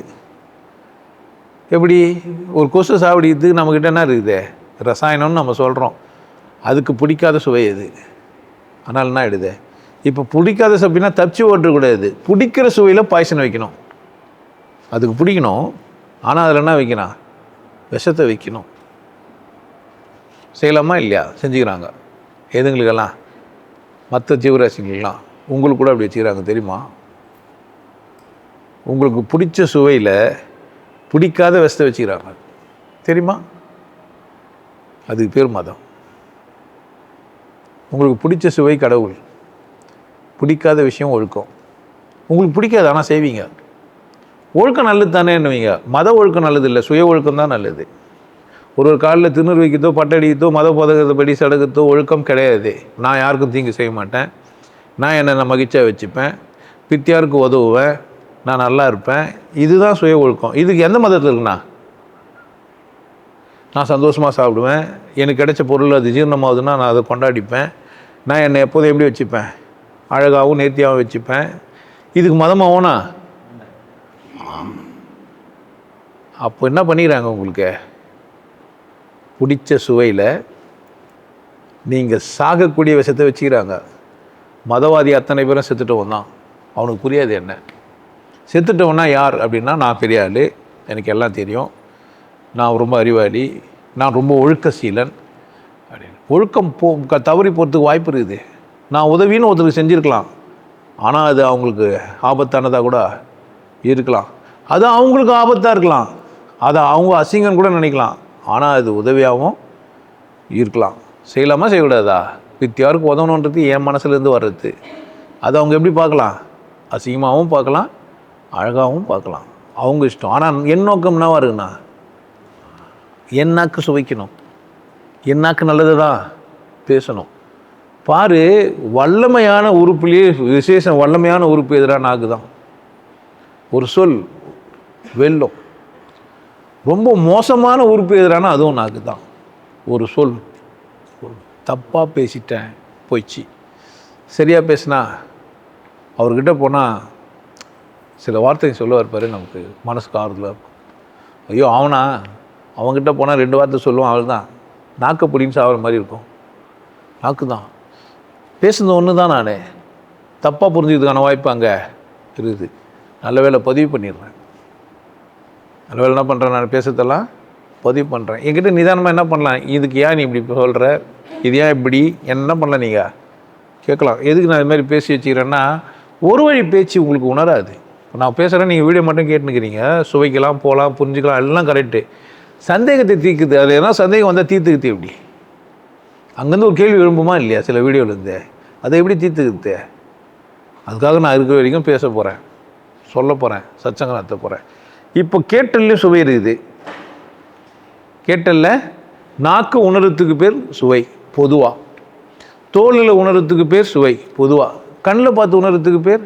எப்படி? ஒரு கொசு சாவடிக்கிறதுக்கு நம்மக்கிட்ட என்ன இருக்குது? ரசாயனம்னு நம்ம சொல்கிறோம். அதுக்கு பிடிக்காத சுவை எது? ஆனால் என்ன ஆகிடுது? இப்போ பிடிக்காத சப்பினா தப்பிச்சு ஓட்டக்கூடாது, பிடிக்கிற சுவையில் பாய்சன் வைக்கணும். அதுக்கு பிடிக்கணும், ஆனால் அதில் என்ன வைக்கணும்? விஷத்தை வைக்கணும். செய்யலாமா இல்லையா? செஞ்சுக்கிறாங்க. எதுங்களுக்கெல்லாம்? மற்ற ஜீவராசிங்களுக்கெல்லாம். உங்களுக்கு கூட அப்படி வச்சுக்கிறாங்க தெரியுமா? உங்களுக்கு பிடிச்ச சுவையில் பிடிக்காத விஷத்தை வச்சுக்கிறாங்க தெரியுமா? அதுக்கு பேர் மதம். உங்களுக்கு பிடிச்ச சுவை கடவுள், பிடிக்காத விஷயம் ஒழுக்கம். உங்களுக்கு பிடிக்காது ஆனால் செய்வீங்க. ஒழுக்கம் நல்லது தானே என்னவீங்க? மத ஒழுக்கம் நல்லது இல்லை, சுய ஒழுக்கம் தான் நல்லது. ஒரு காலில் திணறு வைக்கிறதோ, பட்டடிக்கிறதோ, மத பதகத்தைப்படி சடகுத்தோ ஒழுக்கம் கிடையாது. நான் யாருக்கும் தீங்கு செய்ய மாட்டேன், நான் என்னை மகிழ்ச்சியாக வச்சுப்பேன், பித்தியாருக்கு உதவுவேன், நான் நல்லா இருப்பேன். இதுதான் சுய ஒழுக்கம். இதுக்கு எந்த மதத்தில் இருக்குண்ணா? நான் சந்தோஷமாக சாப்பிடுவேன். எனக்கு கிடைச்ச பொருள் அது ஜீரணமாகுதுன்னா நான் அதை கொண்டாடிப்பேன். நான் என்னை எப்போதும் எப்படி வச்சுப்பேன்? அழகாகவும் நேர்த்தியாகவும் வச்சுப்பேன். இதுக்கு மதமாகனா அப்போ என்ன பண்ணிக்கிறாங்க? உங்களுக்கு பிடிச்ச சுவையில் நீங்கள் சாகக்கூடிய விஷத்தை வச்சுக்கிறாங்க. மதவாதி அத்தனை பேரும் செத்துட்டவன் தான். அவனுக்கு புரியாது என்ன செத்துட்டவனா யார் அப்படின்னா, நான் பெரிய ஆள், எனக்கு எல்லாம் தெரியும், நான் ரொம்ப அறிவாளி, நான் ரொம்ப ஒழுக்கசீலன் அப்படின்னு. ஒழுக்கம் தவறி போகிறதுக்கு வாய்ப்பு இருக்குது. நான் உதவின்னு ஒருத்தருக்கு செஞ்சுருக்கலாம், ஆனால் அது அவங்களுக்கு ஆபத்தானதாக கூட இருக்கலாம். அது அவங்களுக்கு ஆபத்தாக இருக்கலாம், அதை அவங்க அசிங்கன்னு கூட நினைக்கலாம், ஆனால் அது உதவியாகவும் இருக்கலாம். செய்யலாமா செய்யக்கூடாதா? யாருக்கு உதவணுன்றது என் மனசுலேருந்து வர்றது. அதை அவங்க எப்படி பார்க்கலாம்? அசிங்கமாகவும் பார்க்கலாம், அழகாகவும் பார்க்கலாம், அவங்க இஷ்டம். ஆனால் என் நோக்கம் என்னவா இருக்குண்ணா, என் நாக்கு சுவைக்கணும், என் நாக்கு நல்லது தான் பேசணும். பாரு, வல்லமையான உறுப்புலேயே விசேஷம் வல்லமையான உறுப்பு எதிராக நாக்கு தான். ஒரு சொல் வெல்லும். ரொம்ப மோசமான உறுப்பு எதிரான அதுவும் நாக்கு தான். ஒரு சொல் தப்பாக பேசிட்டேன் போயிடுச்சு, சரியாக பேசினா அவர்கிட்ட போனால் சில வார்த்தைங்க சொல்ல இருப்பார், நமக்கு மனசுக்கு ஆறுதலாக இருக்கும். ஐயோ அவனா, அவங்ககிட்ட போனால் 2 வார்த்தை சொல்லுவான், அவள் தான் நாக்கு பிடின்னு சாகிற மாதிரி இருக்கும். நாக்கு தான் பேசுனது ஒன்று தான். நான் தப்பாக புரிஞ்சுக்கிறதுக்கான வாய்ப்பு அங்கே இருக்குது. நல்ல வேலை பதிவு பண்ணிடுறேன். நல்ல வேலை என்ன பண்ணுறேன், நான் பேசுறதெல்லாம் பதிவு பண்ணுறேன். என்கிட்ட நிதானமாக என்ன பண்ணலாம், இதுக்கு ஏன் நீ இப்படி சொல்கிற, இது ஏன் இப்படி, என்ன பண்ணலாம் நீங்கள் கேட்கலாம். எதுக்கு நான் இது மாதிரி பேசி வச்சுக்கிறேன்னா, ஒரு வழி பேச்சு உங்களுக்கு உணராது. நான் பேசுகிறேன், நீங்கள் வீடியோ மட்டும் கேட்டுனுக்கிறீங்க, சுவைக்கலாம், போகலாம், புரிஞ்சுக்கலாம், எல்லாம் கரெக்டு. சந்தேகத்தை தீர்க்குது. அது ஏன்னா சந்தேகம் வந்தால் தீர்த்துக்குது எப்படி? அங்கேருந்து ஒரு கேள்வி எழும்புமா இல்லையா சில வீடியோவிலேருந்து? அதை எப்படி தீர்த்துக்குது? அதுக்காக நான் இருக்கிற வரைக்கும் பேச போகிறேன், சொல்ல போகிறேன், சச்சங்கம் நடத்த போகிறேன். இப்போ கேட்டல்லையும் சுவை இருக்குது. கேட்டல்ல நாக்கு உணர்றதுக்கு பேர் சுவை பொதுவாக, தோலில் உணர்றதுக்கு பேர் சுவை பொதுவாக, கண்ணில் பார்த்து உணர்றதுக்கு பேர்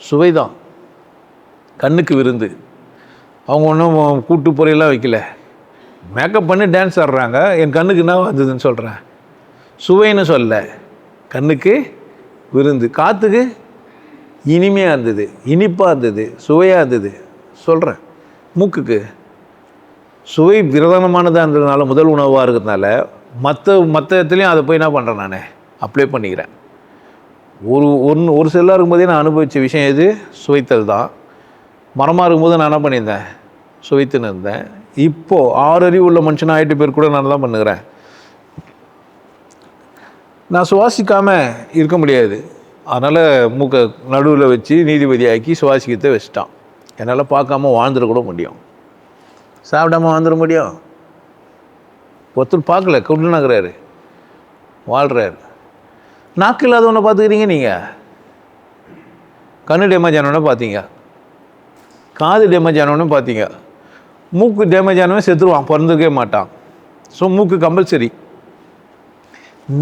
சுவை தான். கண்ணுக்கு விருந்து. அவங்க ஒன்றும் கூட்டு பொறையெல்லாம் வைக்கல, மேக்கப் பண்ணி டான்ஸ் ஆடுறாங்க. என் கண்ணுக்கு என்ன வந்ததுன்னு சொல்கிறேன், சுவைன்னு சொல்ல, கண்ணுக்கு விருந்து. காற்றுக்கு இனிமையாக இருந்தது, இனிப்பாக இருந்தது, சுவையாக இருந்தது சொல்கிறேன். மூக்குக்கு சுவை பிரதானமானதாக இருந்ததுனால, முதல் உணவாக இருக்கிறதுனால மற்ற இடத்துலையும் அதை போய் என்ன பண்ணுறேன், நான் அப்ளை பண்ணிக்கிறேன். ஒரு செல்லாக இருக்கும்போதே நான் அனுபவித்த விஷயம் எது? சுவைத்தல் தான். மரமாக இருக்கும்போது நான் என்ன பண்ணியிருந்தேன், சுவைத்துன்னு இருந்தேன். இப்போது 6 அறிவு உள்ள மனுஷனாக 8 பேர் கூட நான் தான் பண்ணுகிறேன். நான் சுவாசிக்காமல் இருக்க முடியாது. அதனால் மூக்கை நடுவில் வச்சு நீதிபதியாக்கி சுவாசிக்கத்தை வச்சுட்டான். என்னால் பார்க்காம வாழ்ந்துட கூட முடியும், சாப்பிடாம வாழ்ந்துட முடியும். ஒருத்தர் பார்க்கல, கொண்டுனாகிறாரு, வாழ்கிறாரு. நாக்கு இல்லாதவனை பார்த்துக்கிறீங்க நீங்கள், கண்ணு டேமேஜ் ஆனவனை பார்த்தீங்க, காது டேமேஜ் ஆனவனு பார்த்தீங்க, மூக்கு டேமேஜ் ஆனவன் செத்துருவான், பிறந்துக்கவே மாட்டான். ஸோ மூக்கு கம்பல்சரி.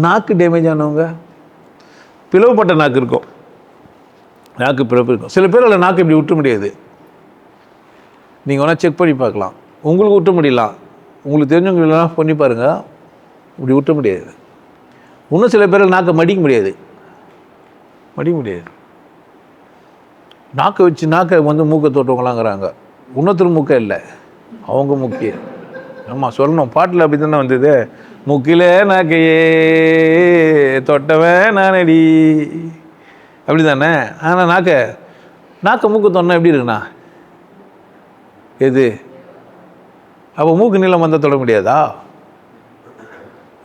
நாக்கு டேமேஜ் ஆனவங்க, பிளவுப்பட்ட நாக்கு இருக்கும், நாக்கு பிறப்பு இருக்கும். சில பேர் அதில் நாக்கு இப்படி விட்ட முடியாது. நீங்கள் வேணால் செக் பண்ணி பார்க்கலாம், உங்களுக்கு விட்ட முடியலாம், உங்களுக்கு தெரிஞ்சவங்களெல்லாம் பண்ணி பாருங்கள், இப்படி விட்ட முடியாது. இன்னும் சில பேர் நாக்கை மடிக்க முடியாது, நாக்கை வச்சு நாக்கை மூக்கை தொட்டவங்களாங்கிறாங்க. இன்னொருத்தர் மூக்கை இல்லை, அவங்க முக்கிய. ஆமாம் சொல்லணும், பாட்டில் அப்படி தானே வந்தது, முக்கில நாக்கையே தொட்டவன் நானடி, அப்படி தானே. ஆனால் நாக்கை மூக்கு தொன்னா எப்படி இருக்குண்ணா, எது? அப்போ மூக்கு நீளம் வந்தால் தொட முடியாதா?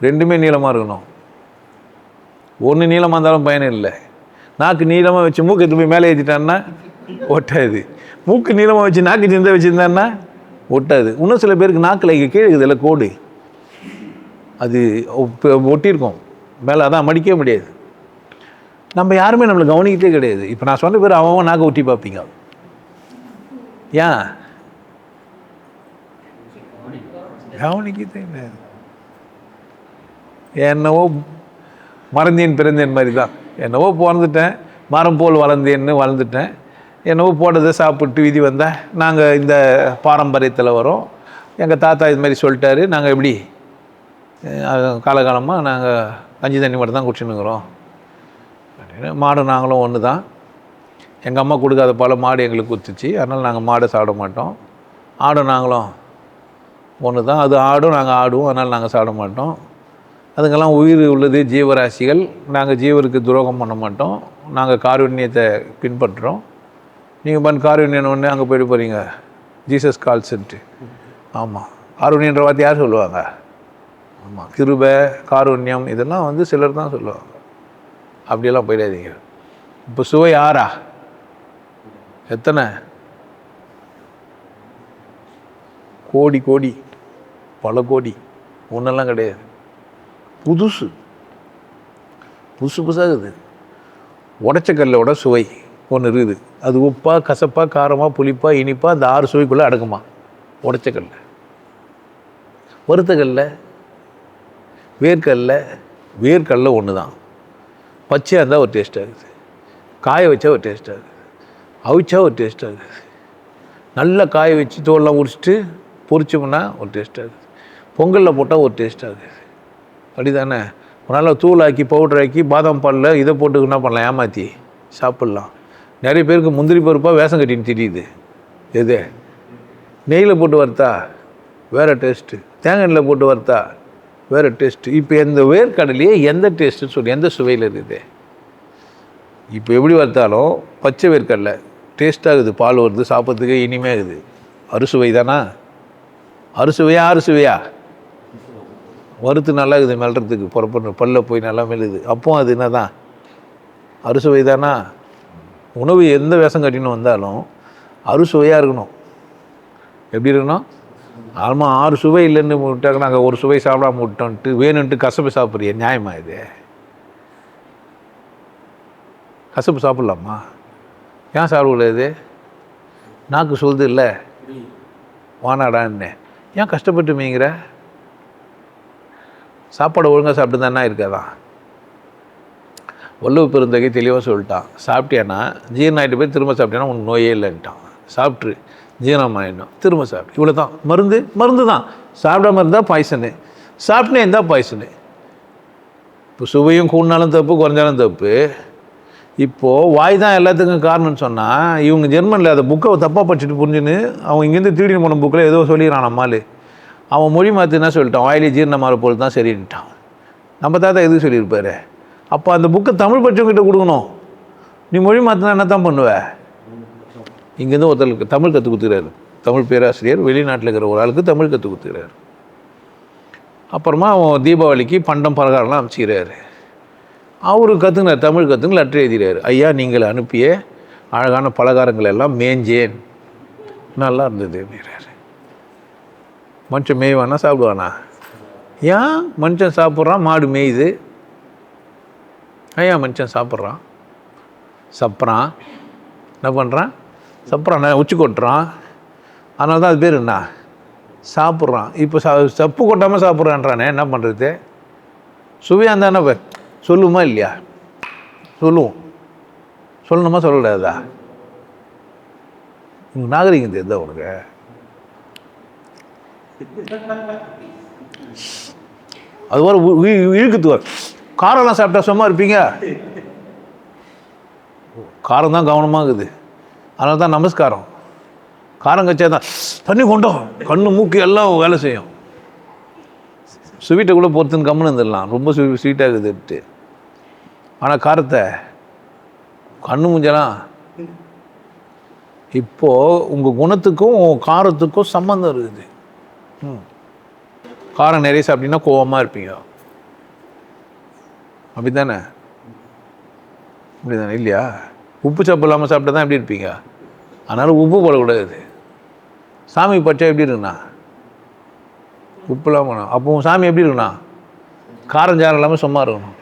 ரெண்டுமே நீளமாக இருக்கணும். ஒன்று நீளமாக இருந்தாலும் பயன் இல்லை. நாக்கு நீளமாக வச்சு மூக்கு எடுத்து போய் மேலே ஏற்றிட்டான்னா ஒட்டாது. மூக்கு நீளமாக வச்சு நாக்கு சிந்த வச்சுருந்தான்னா ஒட்டாது. இன்னும் சில பேருக்கு நாக்கில் இங்கே கீழே இதில் கோடு, அது ஒட்டியிருக்கோம் மேலே, அதான் மடிக்கவே முடியாது. நம்ம யாருமே நம்மளை கவனிக்கிட்டே கிடையாது. இப்போ நான் சொன்ன பேர் அவன் நாக்கை ஒட்டி பார்ப்பீங்க. ஏன் கவனிக்கதே இல்லை? என்னவோ மறந்தேன் பிறந்தேன் மாதிரி தான். என்னவோ பிறந்துட்டேன், மரம் போல் வளர்ந்தேன்னு வளர்ந்துட்டேன். என்னவோ போட்டதை சாப்பிட்டு விதி வந்தால் நாங்கள் இந்த பாரம்பரியத்தில் வரோம். எங்கள் தாத்தா இது மாதிரி சொல்லிட்டாரு, நாங்கள் எப்படி காலகாலமாக நாங்கள் கஞ்சி தண்ணி மட்டும் தான் குடிச்சுன்னுக்குறோம் அப்படின்னு. மாடு நாங்களும் ஒன்று தான். எங்கள் அம்மா கொடுக்காத பால் மாடு எங்களுக்கு குத்துச்சு, அதனால் நாங்கள் மாடை சாப்பிட மாட்டோம். ஆடும் நாங்களும் ஒன்று தான், அது ஆடும் நாங்கள் ஆடுவோம், அதனால் நாங்கள் சாப்பிட மாட்டோம். அதுங்கெல்லாம் உயிர் உள்ளது, ஜீவராசிகள். நாங்கள் ஜீவருக்கு துரோகம் பண்ண மாட்டோம், நாங்கள் காருண்யத்தை பின்பற்றுறோம். நீங்கள் காருண்யம் ஒன்று அங்கே போய்ட்டு போகிறீங்க, ஜீசஸ் கால்ஸ்ன்ட்டு. ஆமாம், காருண்யன்ற வார்த்தை யார் சொல்லுவாங்க? ஆமாம், கிருபை காருண்யம் இதெல்லாம் வந்து சிலர் தான் சொல்லுவாங்க. அப்படியெல்லாம் போயிடாதீங்க. இப்போ சுவை 6 எத்தனை கோடி கோடி, பல கோடி, ஒன்றெல்லாம் கிடையாது. புதுசு புதுசாக இருக்குது. உடச்சக்கல்லோட சுவை ஒன்று இருக்குது. அது உப்பா கசப்பா காரமாக புளிப்பா இனிப்பா அந்த 6 சுவைக்குள்ளே அடக்குமா உடச்சக்கல்ல. வறுத்தக்கல்ல, வேர்க்கல்ல ஒன்று தான். பச்சையாக இருந்தால் ஒரு டேஸ்ட் ஆகுது, காய வச்சா ஒரு டேஸ்ட் ஆகுது, அவிச்சா ஒரு டேஸ்ட் ஆகுது, நல்லா காய வச்சு தோல்லாம் உரிச்சிட்டு பொரிச்சோம்னா ஒரு டேஸ்ட் ஆகுது, பொங்கலில் போட்டால் ஒரு டேஸ்ட் ஆகுது. அப்படி தானே? நல்லா தூளாக்கி பவுடராக்கி பாதாம் பாலில் இதை போட்டு என்ன பண்ணலாம், ஏமாற்றி சாப்பிட்லாம். நிறைய பேருக்கு முந்திரி பருப்பாக வேஷம் கட்டின்னு தெரியுது. எது நெய்யில் போட்டு வறுத்தா வேறு டேஸ்ட்டு, தேங்காய் எண்ணெயில் போட்டு வறுத்தா வேறு டேஸ்ட்டு. இப்போ எந்த வேர்க்கடலையே எந்த டேஸ்ட்டுன்னு சொல்லி எந்த சுவையில் இருக்குது? இப்போ எப்படி வறுத்தாலும் பச்சை வேர்க்கடலை டேஸ்ட்டாகுது, பால் வருது, சாப்பிட்றதுக்கு இனிமையாக இருக்குது. அறுசுவை தானா? அறுசுவையா வறுத்து நல்லா இருக்குது, மெல்றதுக்கு புறப்படுற பல்ல போய் நல்லா மெல்லுது. அப்போ அது என்ன தான் அறுசுவை தானா? உணவு எந்த வேஷம் கட்டின்னு வந்தாலும் அறுசுவையாக இருக்கணும். எப்படி இருக்கணும்? ஆமாம், 6 சுவை இல்லைன்னு விட்டாக்க நாங்கள் ஒரு சுவை சாப்பிடாம விட்டோன்ட்டு வேணுன்ட்டு கசப்பு சாப்பிட்றிய, நியாயமா இது? கசப்பு சாப்பிட்லாமா? ஏன் சாப்பிடக்கூடாது? நாக்கு சொல்லுது இல்லை வானாடான்னு. ஏன் கஷ்டப்பட்டு மீங்கிற? சாப்பாடு ஒழுங்காக சாப்பிட்டு தானே இருக்காதான். வள்ளுவ பெருந்தகை தெளிவாக சொல்லிட்டான், சாப்பிட்டியானா ஜீரணம் ஆகிட்டு போய் திரும்ப சாப்பிட்டேன்னா உனக்கு நோயே இல்லைன்ட்டான். சாப்பிட்ரு ஜீரணம் ஆகிடும், திரும்ப சாப்பிட்டு. இவ்வளோ தான். மருந்து தான். சாப்பிடாம இருந்தால் பாய்சனு, சாப்பிட்டே இருந்தால் பாய்சனு. இப்போ சுவையும் கூடினாலும் தப்பு, குறைஞ்சாலும் தப்பு. இப்போது வாய் தான் எல்லாத்துக்கும் காரணம்னு சொன்னால், இவங்க ஜெர்மனில் அதை புக்கை தப்பாக படிச்சுட்டு புரிஞ்சுன்னு அவன் இங்கேருந்து திருடி போன புக்கில் ஏதோ சொல்லிடுறான் நம்மால். அவன் மொழி மாற்றி என்ன சொல்லிட்டான், வாயிலே ஜீரணமாக போல் தான் சரின்ட்டான். நம்ம தாத்தா எதுவும் சொல்லியிருப்பாரு. அப்போ அந்த புக்கை தமிழ் படித்தவங்கிட்ட கொடுக்கணும். நீ மொழி மாற்றினா என்ன தான் பண்ணுவ? இங்கேருந்து ஒருத்தருக்கு தமிழ் கற்றுக் கொடுத்துக்கிறாரு, தமிழ் பேராசிரியர், வெளிநாட்டில் இருக்கிற ஒரு ஆளுக்கு தமிழ் கற்றுக் கொடுத்துக்கிறாரு. அப்புறமா அவன் தீபாவளிக்கு பண்டம் பலகாரம்லாம் அமைச்சிக்கிறாரு. அவரு கற்றுக்கினார், தமிழ் கற்றுங்க லெட்டர் எழுதிறாரு. ஐயா, நீங்கள் அனுப்பிய அழகான பலகாரங்கள் எல்லாம் மேஞ்சேன், நல்லா இருந்தது அப்படிங்கிறாரு. மனுஷன் மேய்வானா சாப்பிடுவானா? ஏன் மனுஷன் சாப்பிட்றான்? மாடு மேயுது. ஐயா மனுஷன் சாப்பிட்றான், சப்புறான், என்ன பண்ணுறான்? சப்புறான், உச்சி கொட்டுறான். அதனால தான் அது பேர் என்ன, சாப்பிட்றான். இப்போ சப்பு கொட்டாமல் சாப்பிட்றான்றானே, என்ன பண்ணுறது? சுவையாக இருந்தானே சொல்லுமா இல்லையா? சொல்லுவோம். சொல்லணுமா சொல்லக்கூடாதா? உங்கள் நாகரிகம் தெரியுதா உனக்கு? அது வர இழுக்குத்து காரம்லாம் சாப்பிட்டா சும்மா இருப்பீங்க? காரம் தான் கவனமாகுது. அதனால தான் நமஸ்காரம். காரம் கச்சா தான் தண்ணி கொண்டோம், கண்ணு மூக்கு எல்லாம் வேலை செய்யும். ஸ்வீட்டை கூட பொறுத்துன்னு கம்முன்னு இருந்துடலாம், ரொம்ப ஸ்வீட்டாகுதுன்ட்டு. ஆனால் காரத்தை கண்ணு மூஞ்சலாம். இப்போது உங்கள் குணத்துக்கும் காரத்துக்கும் சம்மந்தம் இருக்குது. காரம் நிறைய சாப்பிட்டீங்கன்னா கோவமாக இருப்பீங்க. அப்படி தானே இல்லையா? உப்பு சப்பு இல்லாமல் சாப்பிட்டா தான் எப்படி இருப்பீங்க? அதனால் உப்பு போடக்கூடாது. சாமி பச்சா எப்படி இருக்குண்ணா? உப்பு இல்லாமல். அப்போ சாமி எப்படி இருக்குண்ணா? காரம் சாரம் இல்லாமல் சும்மா இருக்கணும்.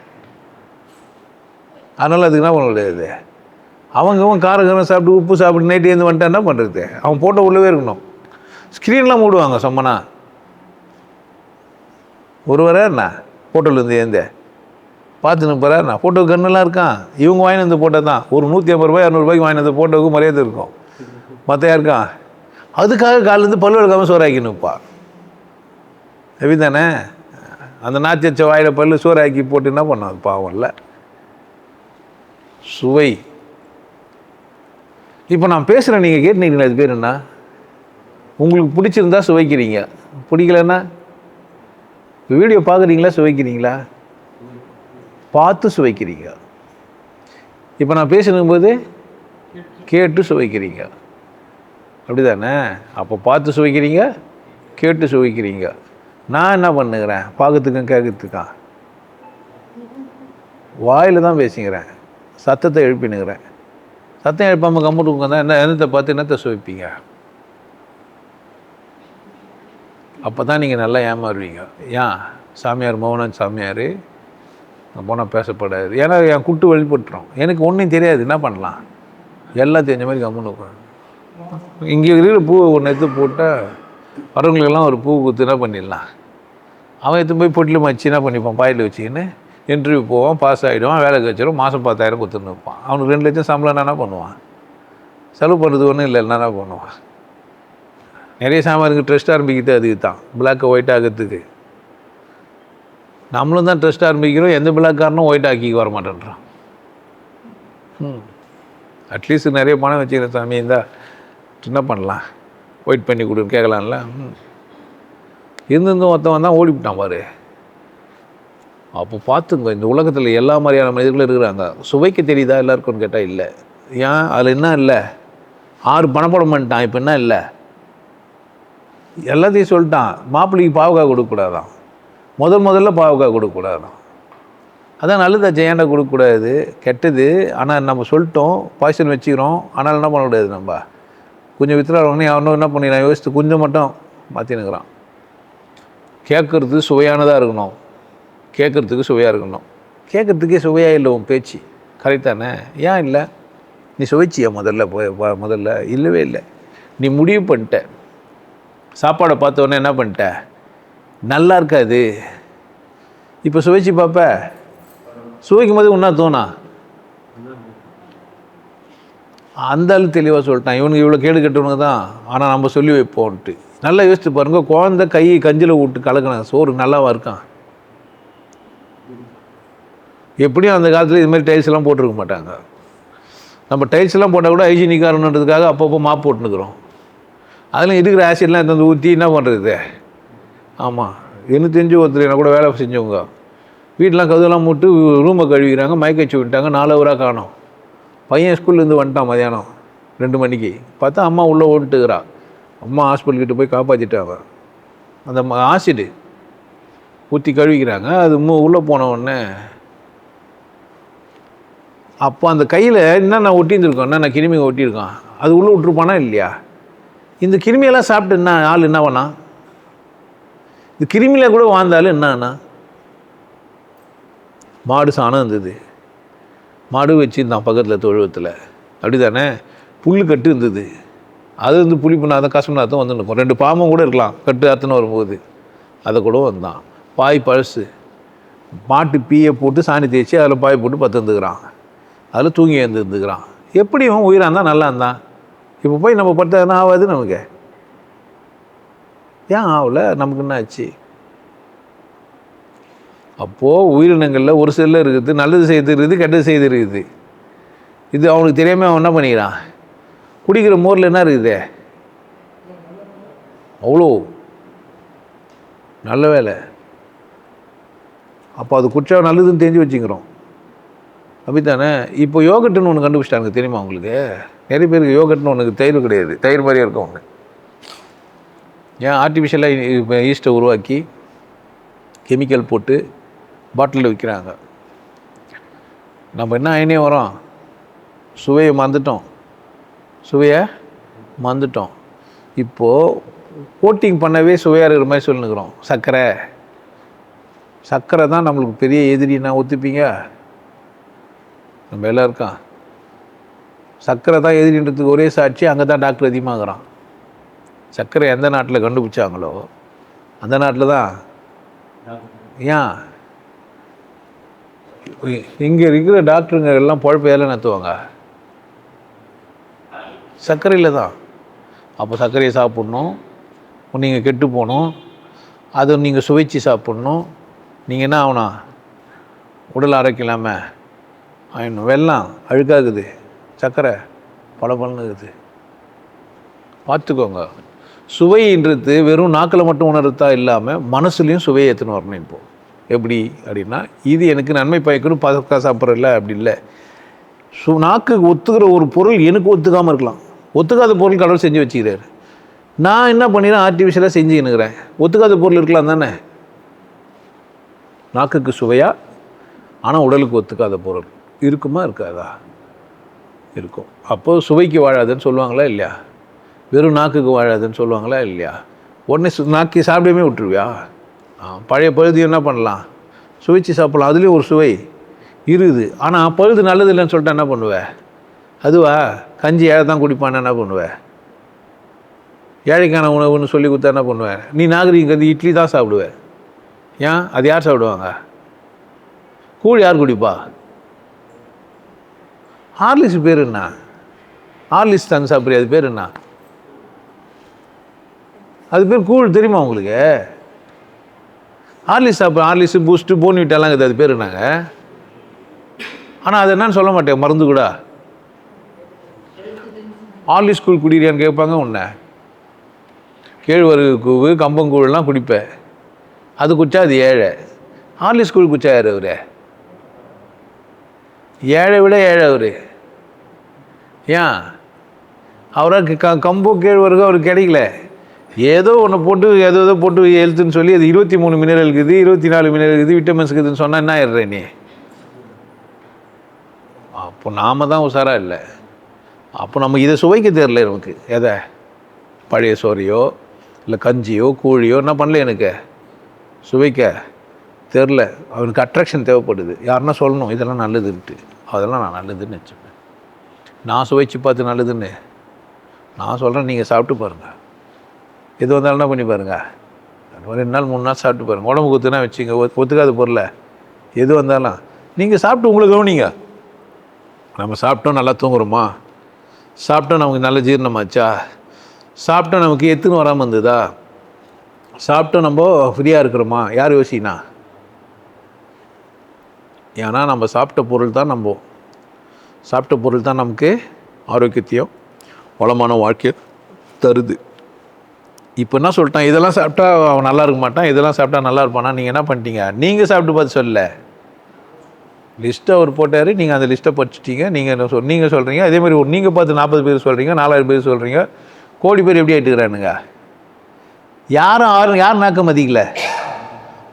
அதனால் அதுக்கு என்ன பண்ண முடியாது? அவன் காரம் சாப்பிட்டு உப்பு சாப்பிட்டு நைட்டு ஏந்து வந்துட்டா என்ன பண்ணுறது? அவன் போட்டோ உள்ளவே இருக்கணும். ஸ்க்ரீன்லாம் மூடுவாங்க சொம்மனா. ஒருவரா என்ன ஃபோட்டோலேருந்து ஏந்த பார்த்துன்னு போகிறாருண்ணா, ஃபோட்டோ கண்ணெல்லாம் இருக்கான். இவங்க வாங்கி வந்து ஃபோட்டோ தான் ஒரு 150 ரூபாய் 200 ரூபாய்க்கு வாங்கி வந்து ஃபோட்டோவுக்கு மரியாதை இருக்கும். மற்ற யாருக்கான்? அதுக்காக காலிலேருந்து பல்லு எடுக்காமல் சோறாக்கினுப்பா. எப்படி தானே? அந்த நாச்சச்ச வாயில் பல்லு சோறாக்கி போட்டு என்ன பண்ணோம்? அது பாவம் இல்லை. சுவை. இப்போ நான் பேசுகிறேன், நீங்கள் கேட்டுனீங்களா? அது பேர் என்ன? உங்களுக்கு பிடிச்சிருந்தா சுவைக்கிறீங்க, பிடிக்கலன்னா வீடியோ பார்க்குறீங்களா, சுவைக்கிறீங்களா? பார்த்து சுவைக்கிறீங்க. இப்போ நான் பேசும்போது கேட்டு சுவைக்கிறீங்க, அப்படி தானே? அப்போ பார்த்து சுவைக்கிறீங்க, கேட்டு சுவைக்கிறீங்க. நான் என்ன பண்ணுகிறேன்? பார்க்கறதுக்கும் கேட்கறதுக்கா? வாயில் தான் பேசிக்கிறேன், சத்தத்தை எழுப்பினுக்கிறேன். சத்தம் எழுப்பாமல் கம்முட்டு உட்காந்தா என்ன? என்னத்தை பார்த்து என்னத்தை சுவைப்பீங்க? அப்போ தான் நீங்கள் நல்லா ஏமாறுவீங்க. ஏன் சாமியார் மௌனன் சாமியார் போனால் பேசப்படாது? ஏன்னா என் குட்டு வழிபட்டுரும். எனக்கு ஒன்றும் தெரியாது, என்ன பண்ணலாம்? எல்லாம் தெரிஞ்ச மாதிரி கம்முன்னு உட்காந்து இங்கே இருக்கிற பூவை ஒன்று எடுத்து போட்டால் வரவங்களுக்கெல்லாம் ஒரு பூ குத்து என்ன பண்ணிடலாம்? அவன் எடுத்து போய் பொட்டில் மச்சு என்ன பண்ணிப்பான்? பாயில் வச்சுக்கின்னு இன்டர்வியூ போவான், பாஸ் ஆகிடுவான், வேலைக்கு வச்சிடும், மாதம் 10,000 கொடுத்துன்னு இருப்பான். அவனுக்கு 2 லட்சம் சம்பளம் என்ன பண்ணுவான்? செலவு பண்ணுறது ஒன்றும் இல்லை, என்ன பண்ணுவான்? நிறைய சாமானுக்கு ட்ரஸ்ட் ஆரம்பிக்கிறது அதுக்கு தான், பிளாக்கை ஒயிட் ஆகிறதுக்கு. நம்மளும் தான் ட்ரஸ்ட் ஆரம்பிக்கிறோம், எந்த பிளாக்காரனும் ஒயிட் ஆக்கிக்கு வர மாட்டேன்றான். அட்லீஸ்ட் நிறைய பணம் வச்சுக்கிற சாமி இருந்தால் என்ன பண்ணலாம்? ஒயிட் பண்ணி கொடுன்னு கேட்கலாம்ல. இருந்தும் ஒருத்தவன் தான் ஓடிவிட்டான் பாரு. அப்போ பார்த்துங்க, இந்த உலகத்தில் எல்லா மாதிரியான மனிதர்களும் இருக்கிறாங்க. சுவைக்க தெரியுதா எல்லாருக்குன்னு கேட்டால் இல்லை. ஏன்? அதில் என்ன இல்லை? 6 பணப்படம் பண்ணிட்டான், இப்போ என்ன இல்லை? எல்லாத்தையும் சொல்லிட்டான். மாப்பிள்ளைக்கு பாவக்காய் கொடுக்கக்கூடாதான், முதல்ல பாவக்காய் கொடுக்கக்கூடாதான். அதான் நல்லதாச்சு, ஏன்டா கொடுக்கக்கூடாது? கெட்டது. ஆனால் நம்ம சொல்லிட்டோம், பாய்சன் வச்சுக்கிறோம். ஆனால் என்ன பண்ணக்கூடாது? நம்ம கொஞ்சம் வித்துறாங்க, அவனும் என்ன பண்ணி நான் யோசித்து கொஞ்சம் மட்டும் மாற்றினுக்கிறான். கேட்குறது சுவையானதாக இருக்கணும், கேட்குறதுக்கு சுவையாக இருக்கணும். கேட்குறதுக்கே சுவையாக இல்லை உன் பேச்சு, கரெக்டானே? ஏன் இல்லை? நீ சுவைச்சியா முதல்ல இல்லவே இல்லை. நீ முடிவு பண்ணிட்ட, சாப்பாடை பார்த்தோன்னே என்ன பண்ணிட்ட? நல்லா இருக்காது. இப்போ சுவைச்சு பார்ப்ப, சுவைக்கும் போது ஒன்றா தோணா? அந்த ஆள் தெளிவாக சொல்லிட்டான், இவனுக்கு இவ்வளோ கேடு கட்டுவனுக்கு தான், ஆனால் நம்ம சொல்லி வைப்போன்ட்டு. நல்லா யோசித்து பாருங்க, குழந்தை கையை கஞ்சில் விட்டு கலக்கணும், சோறு நல்லாவா இருக்கான்? எப்படியும் அந்த காலத்தில் இது மாதிரி டைல்ஸ் எல்லாம் போட்டிருக்க மாட்டாங்க. நம்ம டைல்ஸ் எல்லாம் போட்டால் கூட ஹைஜீனிக்காக இருக்கணுன்றதுக்காக அப்பப்போ மாப் போட்டுனுக்குறோம். அதில் இருக்கிற ஆசிட்லாம் எடுத்து ஊற்றி என்ன பண்ணுறது? ஆமாம், என்ன தெரிஞ்சு ஒருத்தர் என்ன கூட வேலை செஞ்சவங்க வீட்டெலாம் கதவுலாம் மூட்டு ரூமை கழுவிக்கிறாங்க, மயக்கச்சு விட்டாங்க, 4 ஹவராக காணோம். பையன் ஸ்கூல்லேருந்து வந்துட்டான் மதியானம் 2 மணிக்கு. பார்த்தா அம்மா உள்ளே ஓட்டுக்கிறா. அம்மா ஹாஸ்பிட்டல்கிட்ட போய் காப்பாற்றிட்டாங்க. அந்த ஆசிடு ஊற்றி கழுவிக்கிறாங்க. அது உள்ளே போன உடனே அப்போ அந்த கையில் என்னென்ன ஒட்டியிருந்துருக்கோம், என்னென்ன கிருமிங்க ஒட்டியிருக்கான், அது உள்ளே விட்டுருப்பானா இல்லையா? இந்த கிருமியெல்லாம் சாப்பிட்டு என்ன ஆள் என்ன பண்ணா? இந்த கிருமியில் கூட வாழ்ந்தாலும் என்னன்னா, மாடு சாணம் இருந்தது, மாடு வச்சுருந்தான் பக்கத்தில் தொழுவத்தில், அப்படி தானே? புல் கட்டு இருந்தது, அது வந்து புளிப்புனாதான் கசம்னாதான் வந்து நிற்கும். 2 பாம்பும் கூட இருக்கலாம் கட்டு அத்தனை வரும்போது, அதை கூட வந்தான். பாய் பழசு, மாட்டு பீயை போட்டு சாணி தேய்ச்சி அதில் பாய் போட்டு பத்துந்துக்கிறான், அதில் தூங்கி எழுந்துருந்துக்கிறான். எப்படியும் உயிராக இருந்தால் நல்லா இருந்தான். இப்போ போய் நம்ம பட்ட என்ன ஆகாது நமக்கு? ஏன் ஆகல? நமக்கு என்ன ஆச்சு? அப்போது உயிரினங்களில் ஒரு சில இருக்குது, நல்லது செய்து இருக்குது, கெட்டது செய்து இருக்குது. இது அவனுக்கு தெரியாமல் அவன் என்ன பண்ணிக்கிறான்? குடிக்கிற மோரில் என்ன இருக்குது? அவ்வளோ நல்ல வேலை. அப்போ அது குடிச்சா நல்லதுன்னு தெரிஞ்சு வச்சுக்கிறோம், அப்படித்தானே? இப்போ யோகட்டுன்னு ஒன்று கண்டுபிடிச்சிட்டாங்க, தெரியுமா உங்களுக்கு? நிறைய பேருக்கு யோகட்னு ஒன்றுக்கு தயிர் கிடையாது, தயிர் மாதிரியே இருக்கும் ஒன்று. ஏன் ஆர்டிஃபிஷியலாக ஈஸ்ட்டை உருவாக்கி கெமிக்கல் போட்டு பாட்டிலில் விற்கிறாங்க. நம்ம என்ன ஆயினே வரோம்? சுவையை மறந்துட்டோம். இப்போது கோட்டிங் பண்ணவே சுவையாக இருக்கிற மாதிரி சொல்லினுக்கிறோம். சர்க்கரை தான் நம்மளுக்கு பெரிய எதிரி. நான் ஒத்துப்பீங்க? நம்ம எல்லாம் இருக்கான், சர்க்கரை தான் எதிரின்றதுக்கு ஒரே சாட்சி, அங்கே தான் டாக்டர் அதிகமாகறான். சர்க்கரை எந்த நாட்டில் கண்டுபிடிச்சாங்களோ அந்த நாட்டில் தான். ஏன் இங்கே இருக்கிற டாக்டருங்க எல்லாம் பொழப்ப ஏல நடத்துவாங்க? சர்க்கரையில் தான். அப்போ சர்க்கரையை சாப்பிட்ணும், நீங்கள் கெட்டு போகணும், அதை நீங்கள் சுவைச்சு சாப்பிட்ணும். நீங்கள் என்ன ஆகணும், உடல் ஆரோக்கியலாமல் ஆயிடணும். வெல்லம் அழுக்காகுது, சர்க்கரை பலன்னு இருக்குது. பார்த்துக்கோங்க. சுவைன்றது வெறும் நாக்கில் மட்டும் உணர்த்தா இல்லாமல் மனசுலையும் சுவையை ஏற்றுன்னு வரணும். இப்போது எப்படி அப்படின்னா, இது எனக்கு நன்மை பயக்கணும் பதக்கா சாப்பிட்றதில்ல அப்படி இல்லை. நாக்குக்கு ஒத்துக்கிற ஒரு பொருள் எனக்கு ஒத்துக்காமல் இருக்கலாம். ஒத்துக்காத பொருள் கடவுள் செஞ்சு வச்சுக்கிறாரு. நான் என்ன பண்ணிடுறேன், ஆர்டிஃபிஷியலாக செஞ்சுக்கினுக்கிறேன். ஒத்துக்காத பொருள் இருக்கலாம் தானே. நாக்குக்கு சுவையா ஆனால் உடலுக்கு ஒத்துக்காத பொருள் இருக்குமா இருக்காதா? இருக்கும். அப்போது சுவைக்கு வாழாதுன்னு சொல்லுவாங்களா இல்லையா? வெறும் நாக்குக்கு வாழாதுன்னு சொல்லுவாங்களா இல்லையா? உடனே நாக்கி சாப்பிடவே விட்டுருவியா? பழைய பழுது என்ன பண்ணலாம், சுவைச்சு சாப்பிட்லாம். அதுலேயும் ஒரு சுவை இருக்குது. ஆனால் பழுது நல்லது இல்லைன்னு சொல்லிட்டு என்ன பண்ணுவேன்? அதுவா கஞ்சி ஏழை தான் குடிப்பான்னு என்ன பண்ணுவேன்? ஏழைக்கான உணவுன்னு சொல்லி கொடுத்தா என்ன பண்ணுவேன்? நீ நாகரிகம் இட்லி தான் சாப்பிடுவேன். ஏன்? அது யார் சாப்பிடுவாங்க? கூழ் யார் குடிப்பா? ஹார்லிக்ஸ் பேர் என்ன? ஹார்லிக்ஸ் தான் சாப்பிட்றியா? அது பேர் என்ன? அது பேர் கூழ் தெரியுமா உங்களுக்கு? ஹார்லிக்ஸ் சாப்பிட்ற, ஹார்லிக்ஸு பூஸ்ட்டு போன்விட்டாலாம் இருக்குது, அது பேர் என்னங்க? ஆனால் அது என்னன்னு சொல்ல மாட்டேன். மருந்து கூட ஹார்லிக்ஸ் கூழ் குடிக்கிறியான்னு கேட்பாங்க. உன்னை கேழ்வரகு கூழ் கம்பங்கூழ்லாம் குடிப்பேன். அது குடிச்சா அது ஏழை. ஹார்லிக்ஸ் கூழ் குடிச்சா யார் அவரு? ஏழை விட ஏழை அவர். ஏன்? அவராக கம்போ கேழ்வரகு அவருக்கு கிடைக்கல. ஏதோ ஒன்று போட்டு ஏதோ போட்டு ஹெல்த்துன்னு சொல்லி அது 23 மினரல் இருக்குது, 24 மினரல் இருக்குது, விட்டமின்ஸ் இருக்குதுன்னு சொன்னால் என்ன ஆயிடுற நீ? அப்போ நாம் தான் உஷாராக இல்லை. அப்போ நம்ம இதை சுவைக்க தெரியல நமக்கு. எதை? பழைய சோறையோ இல்லை கஞ்சியோ கூழியோ என்ன பண்ணல, எனக்கு சுவைக்க தெரில. அவனுக்கு அட்ராக்ஷன் தேவைப்படுது. யாருன்னா சொல்லணும் இதெல்லாம் நல்லதுன்ட்டு. அதெல்லாம் நான் நல்லதுன்னு வச்சுப்பேன். நான் சுவைச்சு பார்த்து நல்லதுன்னு நான் சொல்கிறேன். நீங்கள் சாப்பிட்டு பாருங்கள். எது வந்தாலும் என்ன பண்ணி பாருங்கள், 2 நாள் 3 நாள் சாப்பிட்டு பாருங்கள். உடம்புக்கு ஒத்துனா வச்சுங்க. ஒத்துக்காத பொருளை எது வந்தாலும் நீங்கள் சாப்பிட்டு உங்களுக்கு கவனிங்க. நம்ம சாப்பிட்டோம் நல்லா தூங்குறோமா? சாப்பிட்டோம் நமக்கு நல்ல ஜீரணமாச்சா? சாப்பிட்டோம் நமக்கு எத்துன்னு வராமல் இருந்ததா? சாப்பிட்டோம் நம்ம ஃப்ரீயாக இருக்கிறோமா? யார் யோசினா? ஏன்னா நம்ம சாப்பிட்ட பொருள் தான் நமக்கு ஆரோக்கியத்தையும் வளமான வாழ்க்கையை தருது. இப்போ என்ன சொல்லிட்டான், இதெல்லாம் சாப்பிட்டா அவன் நல்லா இருக்க மாட்டான், இதெல்லாம் சாப்பிட்டா நல்லா இருப்பானா? நீங்கள் என்ன பண்ணிட்டீங்க? நீங்கள் சாப்பிட்டு பார்த்து சொல்ல லிஸ்ட்டை அவர் போட்டார். நீங்கள் அந்த லிஸ்ட்டை படிச்சுட்டீங்க. நீங்கள் சொல்கிறீங்க. அதே மாதிரி நீங்கள் பார்த்து 40 பேர் சொல்கிறீங்க, 4000 பேர் சொல்கிறீங்க. கோடி பேர் எப்படி ஆகிட்டுக்கிறானுங்க? யார் நாக்க மதிக்கல?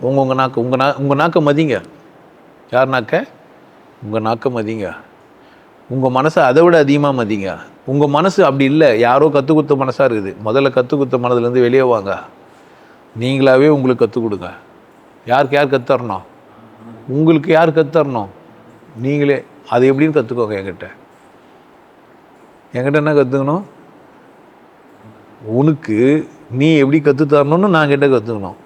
உங்கள் நாக்கு உங்கள் நாக்க மதிங்க. யார் நாக்க? உங்கள் நாக்க மதிங்க. உங்கள் மனசை அதை விட அதிகமாக மதிங்க. உங்கள் மனசு அப்படி இல்லை, யாரோ கற்றுக் கொடுத்த மனசாக இருக்குது. முதல்ல கற்றுக் கொடுத்த மனதுலேருந்து வெளியே வாங்க. நீங்களாகவே உங்களுக்கு கற்றுக் கொடுங்க. யாருக்கு யார் கற்றுத்தரணும்? உங்களுக்கு யார் கற்றுத்தரணும்? நீங்களே. அது எப்படின்னு கற்றுக்கோங்க. என்கிட்ட என்ன கற்றுக்கணும்? உனக்கு நீ எப்படி கற்றுத்தரணும்னு நான் கிட்ட கற்றுக்கணும்.